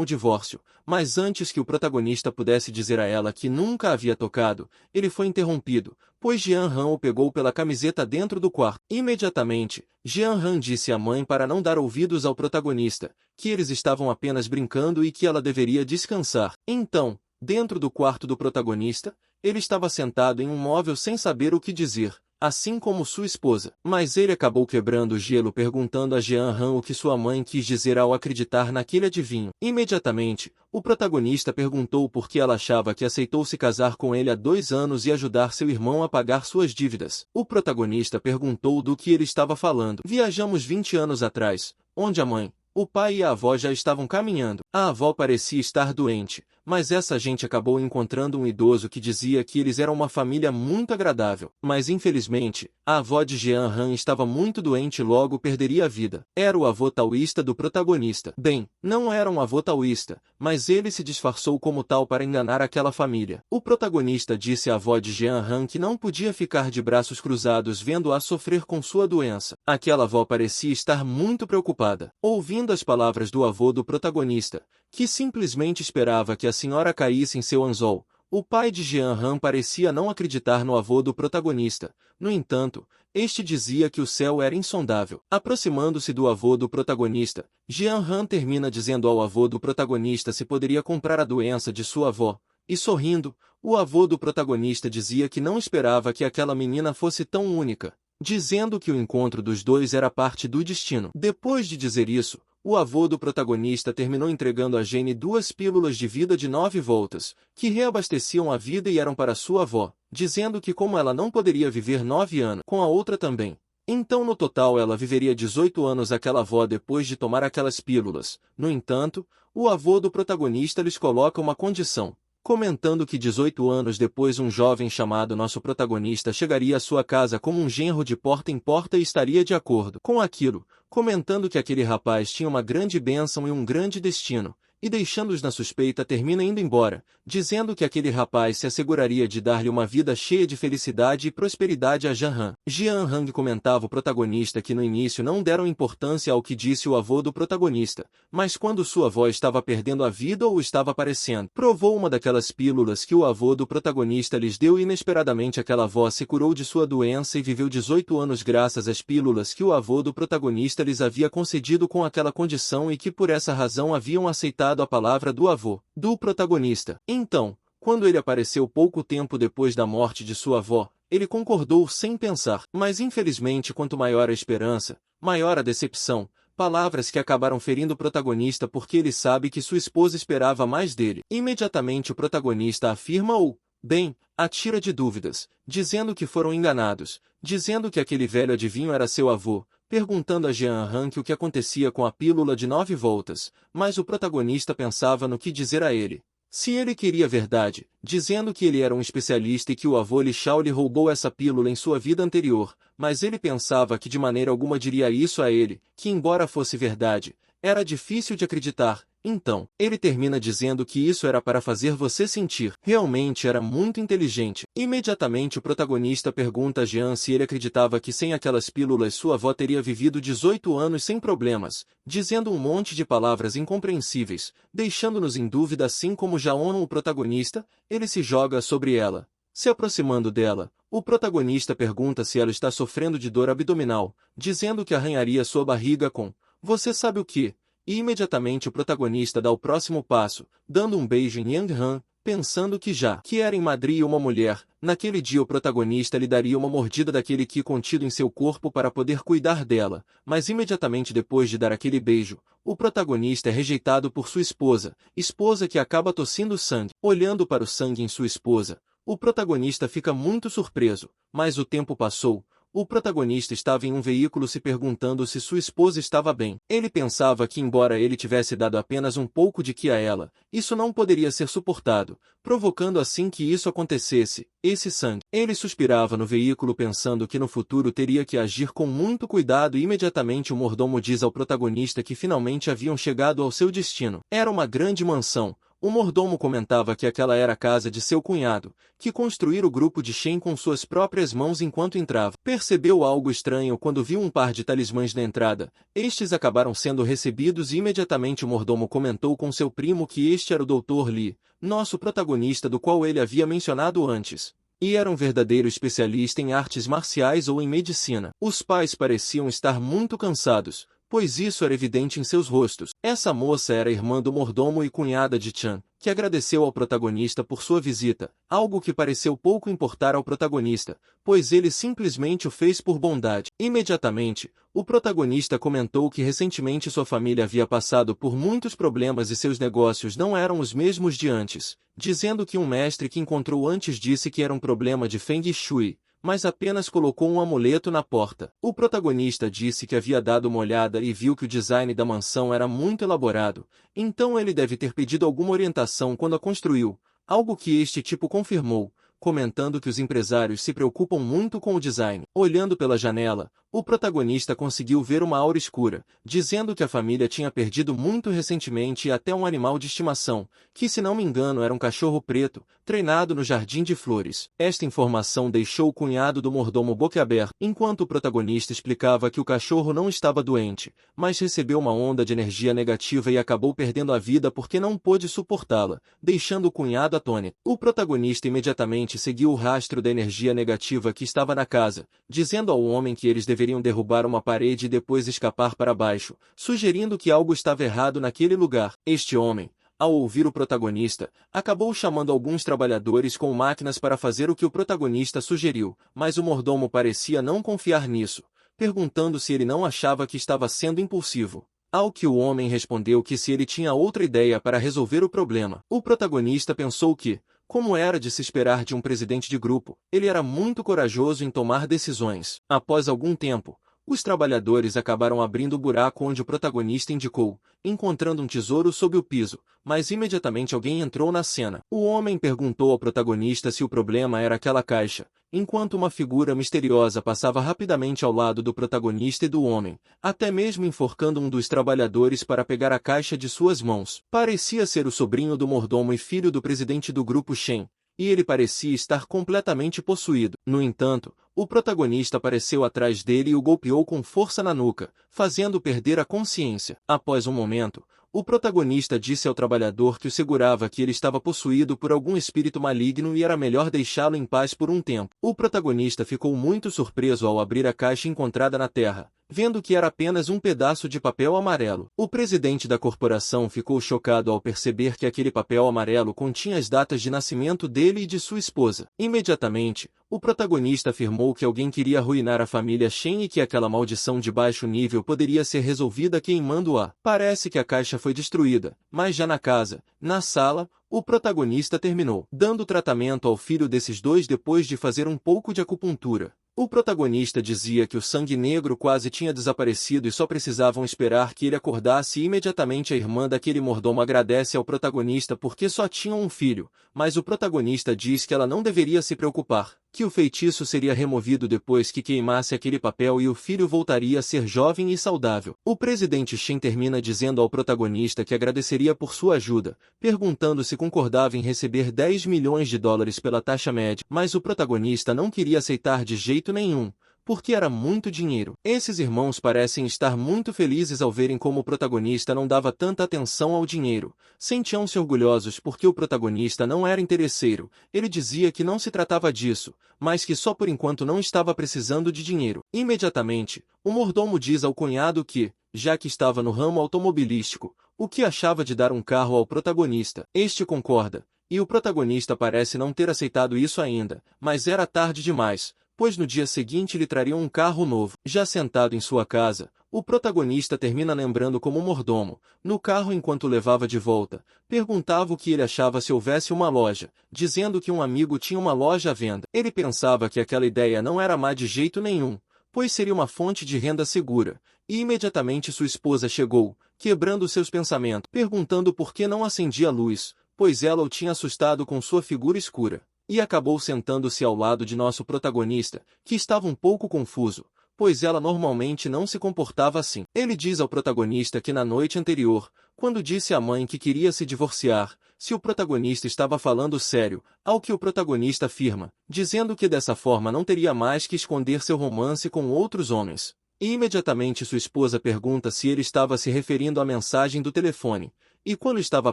o divórcio, mas antes que o protagonista pudesse dizer a ela que nunca havia tocado, ele foi interrompido, pois Jean Han o pegou pela camiseta dentro do quarto. Imediatamente, Jean Han disse à mãe para não dar ouvidos ao protagonista, que eles estavam apenas brincando e que ela deveria descansar. Então, dentro do quarto do protagonista, ele estava sentado em um móvel sem saber o que dizer, assim como sua esposa. Mas ele acabou quebrando o gelo perguntando a Jean Han o que sua mãe quis dizer ao acreditar naquele adivinho. Imediatamente, o protagonista perguntou por que ela achava que aceitou se casar com ele há 2 anos e ajudar seu irmão a pagar suas dívidas. O protagonista perguntou do que ele estava falando. Viajamos 20 anos atrás, onde a mãe, o pai e a avó já estavam caminhando. A avó parecia estar doente, mas essa gente acabou encontrando um idoso que dizia que eles eram uma família muito agradável. Mas infelizmente, a avó de Jean Han estava muito doente e logo perderia a vida. Era o avô taoísta do protagonista. Bem, não era um avô taoísta, mas ele se disfarçou como tal para enganar aquela família. O protagonista disse à avó de Jean Han que não podia ficar de braços cruzados vendo-a sofrer com sua doença. Aquela avó parecia estar muito preocupada. Ouvindo as palavras do avô do protagonista, que simplesmente esperava que a senhora caísse em seu anzol, o pai de Jean Han parecia não acreditar no avô do protagonista. No entanto, este dizia que o céu era insondável. Aproximando-se do avô do protagonista, Jean Han termina dizendo ao avô do protagonista se poderia comprar a doença de sua avó, e sorrindo, o avô do protagonista dizia que não esperava que aquela menina fosse tão única, dizendo que o encontro dos dois era parte do destino. Depois de dizer isso, o avô do protagonista terminou entregando a Jane 2 pílulas de vida de 9 voltas, que reabasteciam a vida e eram para sua avó, dizendo que como ela não poderia viver 9 anos com a outra também, então no total ela viveria 18 anos aquela avó depois de tomar aquelas pílulas. No entanto, o avô do protagonista lhes coloca uma condição, comentando que 18 anos depois um jovem chamado nosso protagonista chegaria à sua casa como um genro de porta em porta e estaria de acordo com aquilo, comentando que aquele rapaz tinha uma grande bênção e um grande destino, e deixando-os na suspeita termina indo embora, dizendo que aquele rapaz se asseguraria de dar-lhe uma vida cheia de felicidade e prosperidade a Jean Han. Jean Han comentava o protagonista que no início não deram importância ao que disse o avô do protagonista, mas quando sua avó estava perdendo a vida ou estava aparecendo, provou uma daquelas pílulas que o avô do protagonista lhes deu e inesperadamente aquela avó se curou de sua doença e viveu 18 anos graças às pílulas que o avô do protagonista lhes havia concedido com aquela condição e que por essa razão haviam aceitado a palavra do avô, do protagonista. Então, quando ele apareceu pouco tempo depois da morte de sua avó, ele concordou sem pensar. Mas infelizmente quanto maior a esperança, maior a decepção, palavras que acabaram ferindo o protagonista porque ele sabe que sua esposa esperava mais dele. Imediatamente o protagonista afirma ou, bem, atira de dúvidas, dizendo que foram enganados, dizendo que aquele velho adivinho era seu avô, perguntando a Jean Han o que acontecia com a pílula de 9 voltas, mas o protagonista pensava no que dizer a ele. Se ele queria a verdade, dizendo que ele era um especialista e que o avô Li Shao lhe roubou essa pílula em sua vida anterior, mas ele pensava que de maneira alguma diria isso a ele, que embora fosse verdade, era difícil de acreditar, Então, ele termina dizendo que isso era para fazer você sentir. Realmente era muito inteligente. Imediatamente o protagonista pergunta a Jean se ele acreditava que sem aquelas pílulas sua avó teria vivido 18 anos sem problemas, dizendo um monte de palavras incompreensíveis, deixando-nos em dúvida assim como Jaon, o protagonista, ele se joga sobre ela. Se aproximando dela, o protagonista pergunta se ela está sofrendo de dor abdominal, dizendo que arranharia sua barriga com "você sabe o que?" E imediatamente o protagonista dá o próximo passo, dando um beijo em Yang Han, pensando que já que era em Madrid uma mulher, naquele dia o protagonista lhe daria uma mordida daquele Qi contido em seu corpo para poder cuidar dela, mas imediatamente depois de dar aquele beijo, o protagonista é rejeitado por sua esposa que acaba tossindo sangue. Olhando para o sangue em sua esposa, o protagonista fica muito surpreso, mas o tempo passou. O protagonista estava em um veículo se perguntando se sua esposa estava bem. Ele pensava que embora ele tivesse dado apenas um pouco de Qi a ela, isso não poderia ser suportado, provocando assim que isso acontecesse, esse sangue. Ele suspirava no veículo pensando que no futuro teria que agir com muito cuidado e imediatamente o mordomo diz ao protagonista que finalmente haviam chegado ao seu destino. Era uma grande mansão. O mordomo comentava que aquela era a casa de seu cunhado, que construíra o grupo de Shen com suas próprias mãos enquanto entrava. Percebeu algo estranho quando viu um par de talismãs na entrada. Estes acabaram sendo recebidos e imediatamente o mordomo comentou com seu primo que este era o Dr. Li, nosso protagonista do qual ele havia mencionado antes. E era um verdadeiro especialista em artes marciais ou em medicina. Os pais pareciam estar muito cansados, pois isso era evidente em seus rostos. Essa moça era irmã do mordomo e cunhada de Chan, que agradeceu ao protagonista por sua visita, algo que pareceu pouco importar ao protagonista, pois ele simplesmente o fez por bondade. Imediatamente, o protagonista comentou que recentemente sua família havia passado por muitos problemas e seus negócios não eram os mesmos de antes, dizendo que um mestre que encontrou antes disse que era um problema de Feng Shui, mas apenas colocou um amuleto na porta. O protagonista disse que havia dado uma olhada e viu que o design da mansão era muito elaborado, então ele deve ter pedido alguma orientação quando a construiu, algo que este tipo confirmou, comentando que os empresários se preocupam muito com o design. Olhando pela janela, o protagonista conseguiu ver uma aura escura, dizendo que a família tinha perdido muito recentemente até um animal de estimação, que se não me engano era um cachorro preto, treinado no jardim de flores. Esta informação deixou o cunhado do mordomo boquiaberto, enquanto o protagonista explicava que o cachorro não estava doente, mas recebeu uma onda de energia negativa e acabou perdendo a vida porque não pôde suportá-la, deixando o cunhado atônito. O protagonista imediatamente seguiu o rastro da energia negativa que estava na casa, dizendo ao homem que eles deveriam derrubar uma parede e depois escapar para baixo, sugerindo que algo estava errado naquele lugar. Este homem, ao ouvir o protagonista, acabou chamando alguns trabalhadores com máquinas para fazer o que o protagonista sugeriu, mas o mordomo parecia não confiar nisso, perguntando se ele não achava que estava sendo impulsivo. Ao que o homem respondeu que se ele tinha outra ideia para resolver o problema. O protagonista pensou que, como era de se esperar de um presidente de grupo, ele era muito corajoso em tomar decisões. Após algum tempo, os trabalhadores acabaram abrindo o buraco onde o protagonista indicou, encontrando um tesouro sob o piso, mas imediatamente alguém entrou na cena. O homem perguntou ao protagonista se o problema era aquela caixa, enquanto uma figura misteriosa passava rapidamente ao lado do protagonista e do homem, até mesmo enforcando um dos trabalhadores para pegar a caixa de suas mãos. Parecia ser o sobrinho do mordomo e filho do presidente do grupo Shen, e ele parecia estar completamente possuído. No entanto, o protagonista apareceu atrás dele e o golpeou com força na nuca, fazendo perder a consciência. Após um momento, o protagonista disse ao trabalhador que o segurava que ele estava possuído por algum espírito maligno e era melhor deixá-lo em paz por um tempo. O protagonista ficou muito surpreso ao abrir a caixa encontrada na terra, vendo que era apenas um pedaço de papel amarelo. O presidente da corporação ficou chocado ao perceber que aquele papel amarelo continha as datas de nascimento dele e de sua esposa. Imediatamente, o protagonista afirmou que alguém queria arruinar a família Shen e que aquela maldição de baixo nível poderia ser resolvida queimando-a. Parece que a caixa foi destruída, mas já na casa, na sala, o protagonista terminou dando tratamento ao filho desses dois depois de fazer um pouco de acupuntura. O protagonista dizia que o sangue negro quase tinha desaparecido e só precisavam esperar que ele acordasse e imediatamente a irmã daquele mordomo agradece ao protagonista porque só tinham um filho, mas o protagonista diz que ela não deveria se preocupar, que o feitiço seria removido depois que queimasse aquele papel e o filho voltaria a ser jovem e saudável. O presidente Shin termina dizendo ao protagonista que agradeceria por sua ajuda, perguntando se concordava em receber 10 milhões de dólares pela taxa média, mas o protagonista não queria aceitar de jeito nenhum, porque era muito dinheiro. Esses irmãos parecem estar muito felizes ao verem como o protagonista não dava tanta atenção ao dinheiro. Sentiam-se orgulhosos porque o protagonista não era interesseiro. Ele dizia que não se tratava disso, mas que só por enquanto não estava precisando de dinheiro. Imediatamente, o mordomo diz ao cunhado que, já que estava no ramo automobilístico, o que achava de dar um carro ao protagonista. Este concorda, e o protagonista parece não ter aceitado isso ainda, mas era tarde demais, pois no dia seguinte lhe trariam um carro novo. Já sentado em sua casa, o protagonista termina lembrando como mordomo, no carro enquanto o levava de volta, perguntava o que ele achava se houvesse uma loja, dizendo que um amigo tinha uma loja à venda. Ele pensava que aquela ideia não era má de jeito nenhum, pois seria uma fonte de renda segura, e imediatamente sua esposa chegou, quebrando seus pensamentos, perguntando por que não acendia a luz, pois ela o tinha assustado com sua figura escura. E acabou sentando-se ao lado de nosso protagonista, que estava um pouco confuso, pois ela normalmente não se comportava assim. Ele diz ao protagonista que na noite anterior, quando disse à mãe que queria se divorciar, se o protagonista estava falando sério, ao que o protagonista afirma, dizendo que dessa forma não teria mais que esconder seu romance com outros homens. E imediatamente sua esposa pergunta se ele estava se referindo à mensagem do telefone, e quando estava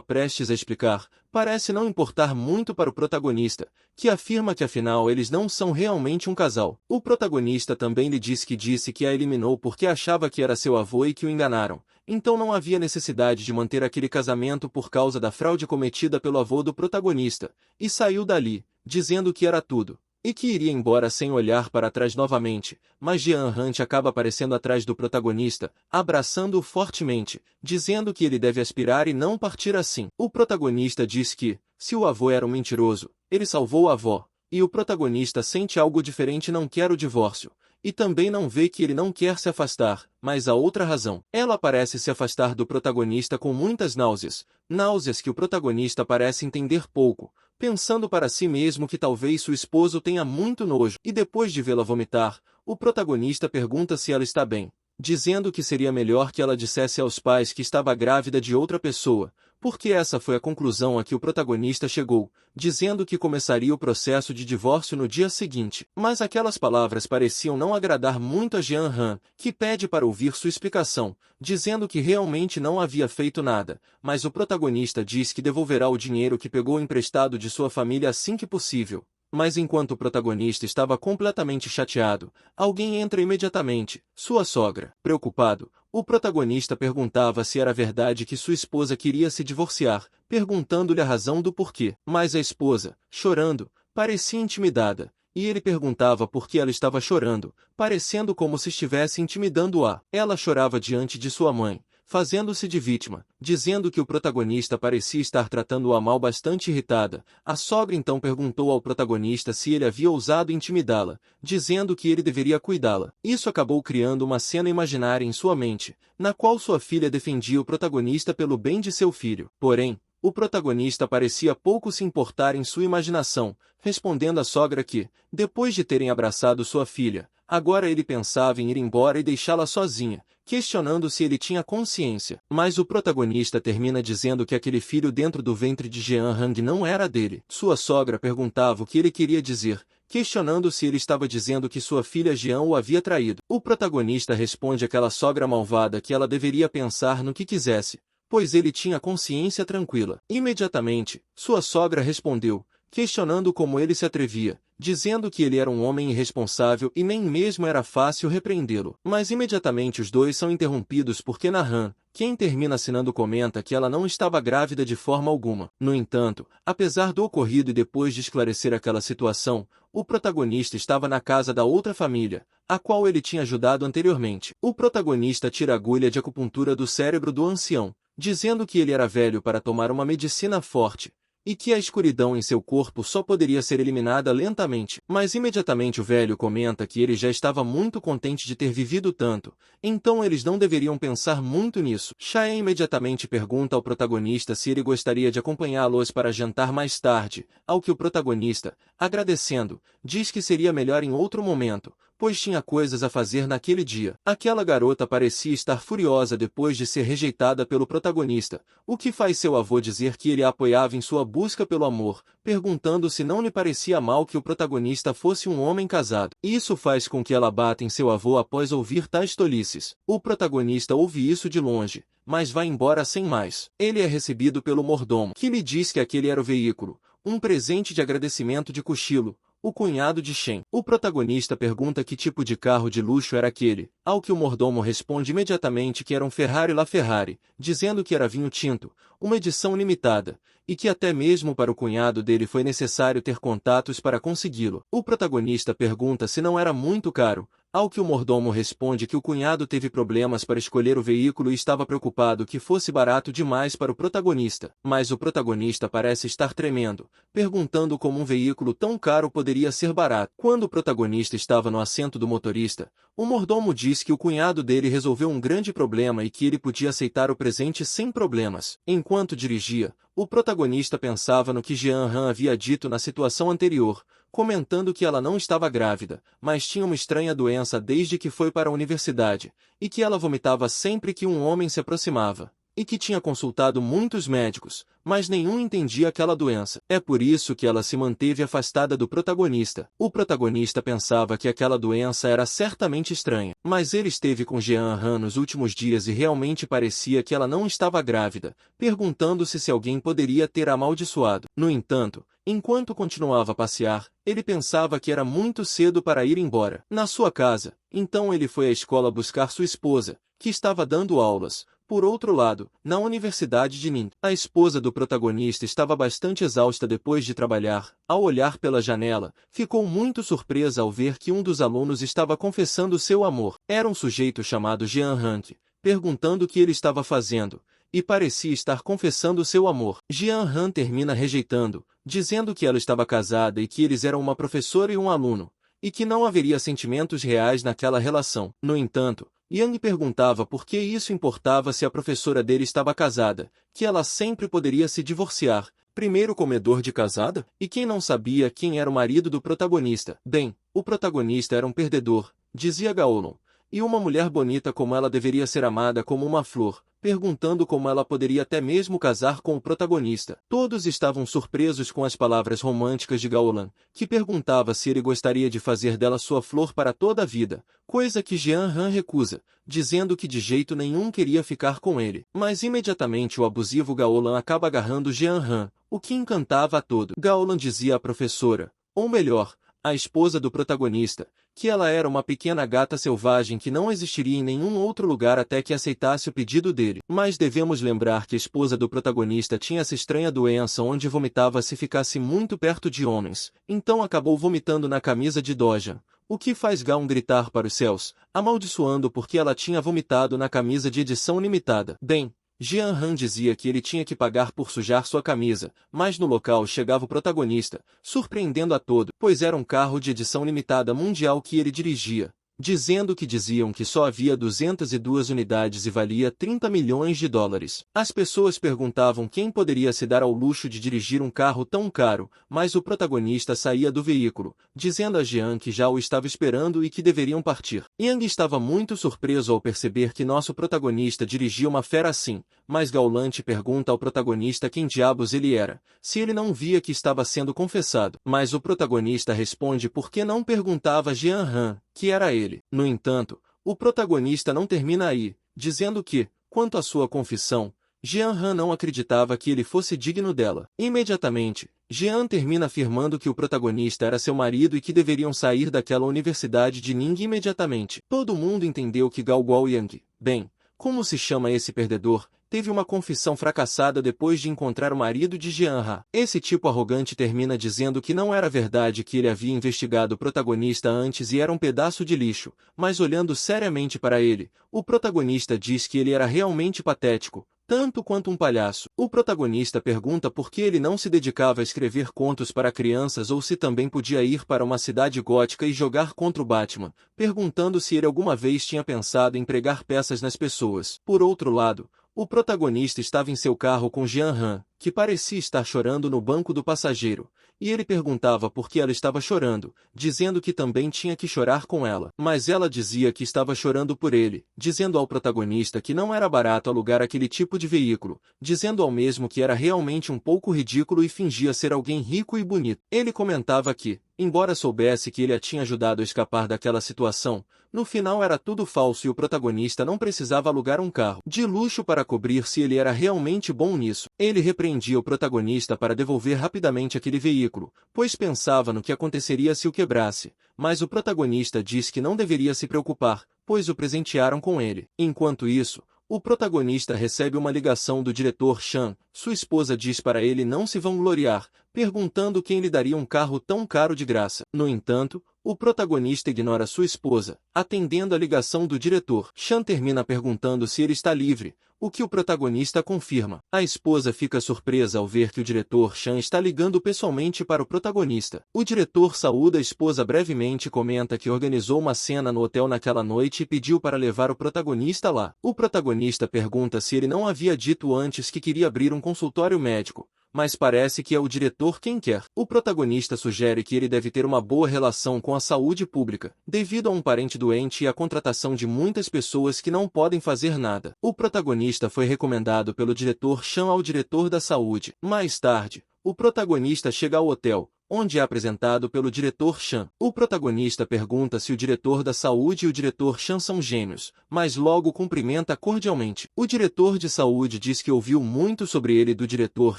prestes a explicar, parece não importar muito para o protagonista, que afirma que afinal eles não são realmente um casal. O protagonista também lhe disse que a eliminou porque achava que era seu avô e que o enganaram, então não havia necessidade de manter aquele casamento por causa da fraude cometida pelo avô do protagonista, e saiu dali, dizendo que era tudo, e que iria embora sem olhar para trás novamente, mas Jean Hunt acaba aparecendo atrás do protagonista, abraçando-o fortemente, dizendo que ele deve aspirar e não partir assim. O protagonista diz que, se o avô era um mentiroso, ele salvou a avó, e o protagonista sente algo diferente, não quer o divórcio, e também não vê que ele não quer se afastar, mas há outra razão. Ela parece se afastar do protagonista com muitas náuseas que o protagonista parece entender pouco, pensando para si mesmo que talvez seu esposo tenha muito nojo, e depois de vê-la vomitar, o protagonista pergunta se ela está bem, dizendo que seria melhor que ela dissesse aos pais que estava grávida de outra pessoa, porque essa foi a conclusão a que o protagonista chegou, dizendo que começaria o processo de divórcio no dia seguinte. Mas aquelas palavras pareciam não agradar muito a Jean Han, que pede para ouvir sua explicação, dizendo que realmente não havia feito nada, mas o protagonista diz que devolverá o dinheiro que pegou emprestado de sua família assim que possível. Mas enquanto o protagonista estava completamente chateado, alguém entra imediatamente, sua sogra. Preocupado, o protagonista perguntava se era verdade que sua esposa queria se divorciar, perguntando-lhe a razão do porquê. Mas a esposa, chorando, parecia intimidada, e ele perguntava por que ela estava chorando, parecendo como se estivesse intimidando-a. Ela chorava diante de sua mãe, fazendo-se de vítima, dizendo que o protagonista parecia estar tratando-a mal, bastante irritada. A sogra então perguntou ao protagonista se ele havia ousado intimidá-la, dizendo que ele deveria cuidá-la. Isso acabou criando uma cena imaginária em sua mente, na qual sua filha defendia o protagonista pelo bem de seu filho. Porém, o protagonista parecia pouco se importar em sua imaginação, respondendo à sogra que, depois de terem abraçado sua filha, agora ele pensava em ir embora e deixá-la sozinha, questionando se ele tinha consciência. Mas o protagonista termina dizendo que aquele filho dentro do ventre de Jean Hang não era dele. Sua sogra perguntava o que ele queria dizer, questionando se ele estava dizendo que sua filha Jean o havia traído. O protagonista responde àquela sogra malvada que ela deveria pensar no que quisesse, pois ele tinha consciência tranquila. Imediatamente, sua sogra respondeu, questionando como ele se atrevia, dizendo que ele era um homem irresponsável e nem mesmo era fácil repreendê-lo. Mas imediatamente os dois são interrompidos porque Nahan, quem termina assinando, comenta que ela não estava grávida de forma alguma. No entanto, apesar do ocorrido e depois de esclarecer aquela situação, o protagonista estava na casa da outra família, a qual ele tinha ajudado anteriormente. O protagonista tira a agulha de acupuntura do cérebro do ancião, dizendo que ele era velho para tomar uma medicina forte, e que a escuridão em seu corpo só poderia ser eliminada lentamente. Mas imediatamente o velho comenta que ele já estava muito contente de ter vivido tanto, então eles não deveriam pensar muito nisso. Cheyenne imediatamente pergunta ao protagonista se ele gostaria de acompanhá-los para jantar mais tarde, ao que o protagonista, agradecendo, diz que seria melhor em outro momento, pois tinha coisas a fazer naquele dia. Aquela garota parecia estar furiosa depois de ser rejeitada pelo protagonista, o que faz seu avô dizer que ele a apoiava em sua busca pelo amor, perguntando se não lhe parecia mal que o protagonista fosse um homem casado. Isso faz com que ela bata em seu avô após ouvir tais tolices. O protagonista ouve isso de longe, mas vai embora sem mais. Ele é recebido pelo mordomo, que lhe diz que aquele era o veículo, um presente de agradecimento de Kushilo, o cunhado de Shen. O protagonista pergunta que tipo de carro de luxo era aquele, ao que o mordomo responde imediatamente que era um Ferrari LaFerrari, dizendo que era vinho tinto, uma edição limitada, e que até mesmo para o cunhado dele foi necessário ter contatos para consegui-lo. O protagonista pergunta se não era muito caro, ao que o mordomo responde que o cunhado teve problemas para escolher o veículo e estava preocupado que fosse barato demais para o protagonista. Mas o protagonista parece estar tremendo, perguntando como um veículo tão caro poderia ser barato. Quando o protagonista estava no assento do motorista, o mordomo diz que o cunhado dele resolveu um grande problema e que ele podia aceitar o presente sem problemas. Enquanto dirigia, o protagonista pensava no que Jean Han havia dito na situação anterior, comentando que ela não estava grávida, mas tinha uma estranha doença desde que foi para a universidade, e que ela vomitava sempre que um homem se aproximava, e que tinha consultado muitos médicos, mas nenhum entendia aquela doença. É por isso que ela se manteve afastada do protagonista. O protagonista pensava que aquela doença era certamente estranha, mas ele esteve com Jean Han nos últimos dias e realmente parecia que ela não estava grávida, perguntando-se se alguém poderia ter a amaldiçoado. No entanto, enquanto continuava a passear, ele pensava que era muito cedo para ir embora. Na sua casa, então ele foi à escola buscar sua esposa, que estava dando aulas. Por outro lado, na Universidade de Nin, a esposa do protagonista estava bastante exausta depois de trabalhar. Ao olhar pela janela, ficou muito surpresa ao ver que um dos alunos estava confessando seu amor. Era um sujeito chamado Jean Hunt, perguntando o que ele estava fazendo, e parecia estar confessando seu amor. Jean Han termina rejeitando, dizendo que ela estava casada e que eles eram uma professora e um aluno, e que não haveria sentimentos reais naquela relação. No entanto, Yang perguntava por que isso importava se a professora dele estava casada, que ela sempre poderia se divorciar. Primeiro comedor de casada? E quem não sabia quem era o marido do protagonista? Bem, o protagonista era um perdedor, dizia Gaolon, e uma mulher bonita como ela deveria ser amada como uma flor, perguntando como ela poderia até mesmo casar com o protagonista. Todos estavam surpresos com as palavras românticas de Gaolan, que perguntava se ele gostaria de fazer dela sua flor para toda a vida, coisa que Jean Han recusa, dizendo que de jeito nenhum queria ficar com ele. Mas imediatamente o abusivo Gaolan acaba agarrando Jean Han, o que encantava a todo. Gaolan dizia à professora, ou melhor, a esposa do protagonista, que ela era uma pequena gata selvagem que não existiria em nenhum outro lugar até que aceitasse o pedido dele. Mas devemos lembrar que a esposa do protagonista tinha essa estranha doença onde vomitava se ficasse muito perto de homens, então acabou vomitando na camisa de Dojan, o que faz Gaon gritar para os céus, amaldiçoando porque ela tinha vomitado na camisa de edição limitada. Bem, Jean Han dizia que ele tinha que pagar por sujar sua camisa, mas no local chegava o protagonista, surpreendendo a todo, pois era um carro de edição limitada mundial que ele dirigia, dizendo que diziam que só havia 202 unidades e valia 30 milhões de dólares. As pessoas perguntavam quem poderia se dar ao luxo de dirigir um carro tão caro, mas o protagonista saía do veículo, dizendo a Jean que já o estava esperando e que deveriam partir. Yang estava muito surpreso ao perceber que nosso protagonista dirigia uma fera assim, mas Gaulante pergunta ao protagonista quem diabos ele era, se ele não via que estava sendo confessado. Mas o protagonista responde por que não perguntava a Jean Han, que era ele. No entanto, o protagonista não termina aí, dizendo que, quanto à sua confissão, Jean Han não acreditava que ele fosse digno dela. Imediatamente, Jean termina afirmando que o protagonista era seu marido e que deveriam sair daquela universidade de Ning imediatamente. Todo mundo entendeu que Gao Guoyang, bem, como se chama esse perdedor, teve uma confissão fracassada depois de encontrar o marido de Jean Ha. Esse tipo arrogante termina dizendo que não era verdade que ele havia investigado o protagonista antes e era um pedaço de lixo, mas olhando seriamente para ele, o protagonista diz que ele era realmente patético, tanto quanto um palhaço. O protagonista pergunta por que ele não se dedicava a escrever contos para crianças ou se também podia ir para uma cidade gótica e jogar contra o Batman, perguntando se ele alguma vez tinha pensado em pregar peças nas pessoas. Por outro lado, o protagonista estava em seu carro com Jean-Han, que parecia estar chorando no banco do passageiro, e ele perguntava por que ela estava chorando, dizendo que também tinha que chorar com ela. Mas ela dizia que estava chorando por ele, dizendo ao protagonista que não era barato alugar aquele tipo de veículo, dizendo ao mesmo que era realmente um pouco ridículo e fingia ser alguém rico e bonito. Ele comentava que, embora soubesse que ele a tinha ajudado a escapar daquela situação, no final era tudo falso e o protagonista não precisava alugar um carro de luxo para cobrir se ele era realmente bom nisso. Ele repreendia o protagonista para devolver rapidamente aquele veículo, pois pensava no que aconteceria se o quebrasse, mas o protagonista disse que não deveria se preocupar, pois o presentearam com ele. Enquanto isso, o protagonista recebe uma ligação do diretor Chan. Sua esposa diz para ele não se vangloriar, perguntando quem lhe daria um carro tão caro de graça. No entanto, o protagonista ignora sua esposa, atendendo a ligação do diretor. Chan termina perguntando se ele está livre, o que o protagonista confirma. A esposa fica surpresa ao ver que o diretor Chan está ligando pessoalmente para o protagonista. O diretor saúda a esposa brevemente e comenta que organizou uma cena no hotel naquela noite e pediu para levar o protagonista lá. O protagonista pergunta se ele não havia dito antes que queria abrir um consultório médico, mas parece que é o diretor quem quer. O protagonista sugere que ele deve ter uma boa relação com a saúde pública, devido a um parente doente e a contratação de muitas pessoas que não podem fazer nada. O protagonista foi recomendado pelo diretor Chan ao diretor da saúde. Mais tarde, o protagonista chega ao hotel, onde é apresentado pelo diretor Chan. O protagonista pergunta se o diretor da saúde e o diretor Chan são gêmeos, mas logo cumprimenta cordialmente. O diretor de saúde diz que ouviu muito sobre ele do diretor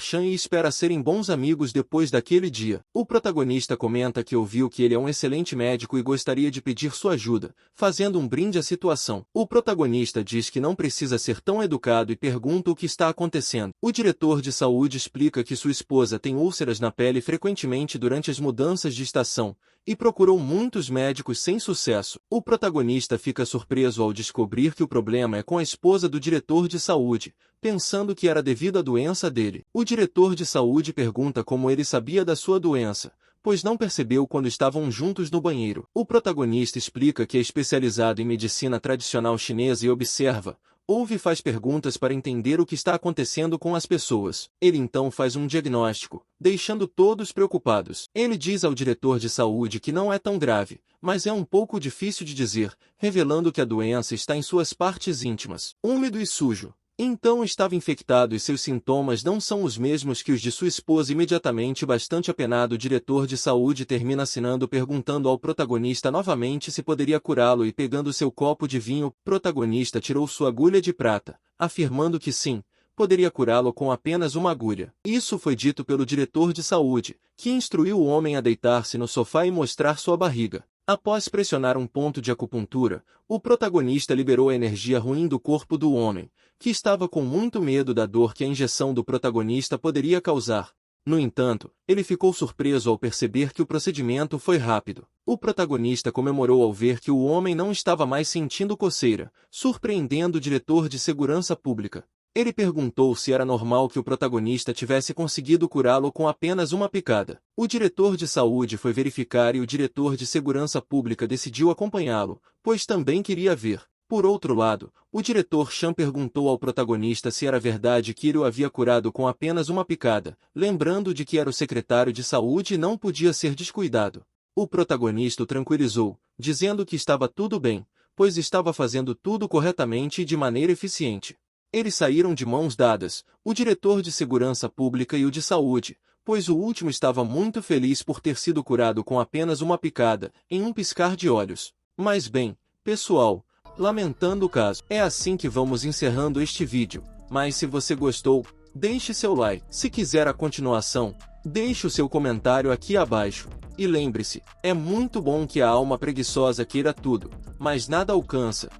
Chan e espera serem bons amigos depois daquele dia. O protagonista comenta que ouviu que ele é um excelente médico e gostaria de pedir sua ajuda, fazendo um brinde à situação. O protagonista diz que não precisa ser tão educado e pergunta o que está acontecendo. O diretor de saúde explica que sua esposa tem úlceras na pele frequentemente durante as mudanças de estação, e procurou muitos médicos sem sucesso. O protagonista fica surpreso ao descobrir que o problema é com a esposa do diretor de saúde, pensando que era devido à doença dele. O diretor de saúde pergunta como ele sabia da sua doença, pois não percebeu quando estavam juntos no banheiro. O protagonista explica que é especializado em medicina tradicional chinesa e observa, ouve e faz perguntas para entender o que está acontecendo com as pessoas. Ele então faz um diagnóstico, deixando todos preocupados. Ele diz ao diretor de saúde que não é tão grave, mas é um pouco difícil de dizer, revelando que a doença está em suas partes íntimas. Úmido e sujo. Então estava infectado e seus sintomas não são os mesmos que os de sua esposa. Imediatamente bastante apenado, o diretor de saúde termina assinando perguntando ao protagonista novamente se poderia curá-lo e pegando seu copo de vinho, o protagonista tirou sua agulha de prata, afirmando que sim, poderia curá-lo com apenas uma agulha. Isso foi dito pelo diretor de saúde, que instruiu o homem a deitar-se no sofá e mostrar sua barriga. Após pressionar um ponto de acupuntura, o protagonista liberou a energia ruim do corpo do homem, que estava com muito medo da dor que a injeção do protagonista poderia causar. No entanto, ele ficou surpreso ao perceber que o procedimento foi rápido. O protagonista comemorou ao ver que o homem não estava mais sentindo coceira, surpreendendo o diretor de segurança pública. Ele perguntou se era normal que o protagonista tivesse conseguido curá-lo com apenas uma picada. O diretor de saúde foi verificar e o diretor de segurança pública decidiu acompanhá-lo, pois também queria ver. Por outro lado, o diretor Chan perguntou ao protagonista se era verdade que ele o havia curado com apenas uma picada, lembrando de que era o secretário de saúde e não podia ser descuidado. O protagonista o tranquilizou, dizendo que estava tudo bem, pois estava fazendo tudo corretamente e de maneira eficiente. Eles saíram de mãos dadas, o diretor de segurança pública e o de saúde, pois o último estava muito feliz por ter sido curado com apenas uma picada, em um piscar de olhos. Mas bem, pessoal, lamentando o caso, é assim que vamos encerrando este vídeo, mas se você gostou, deixe seu like. Se quiser a continuação, deixe o seu comentário aqui abaixo. E lembre-se, é muito bom que a alma preguiçosa queira tudo, mas nada alcança,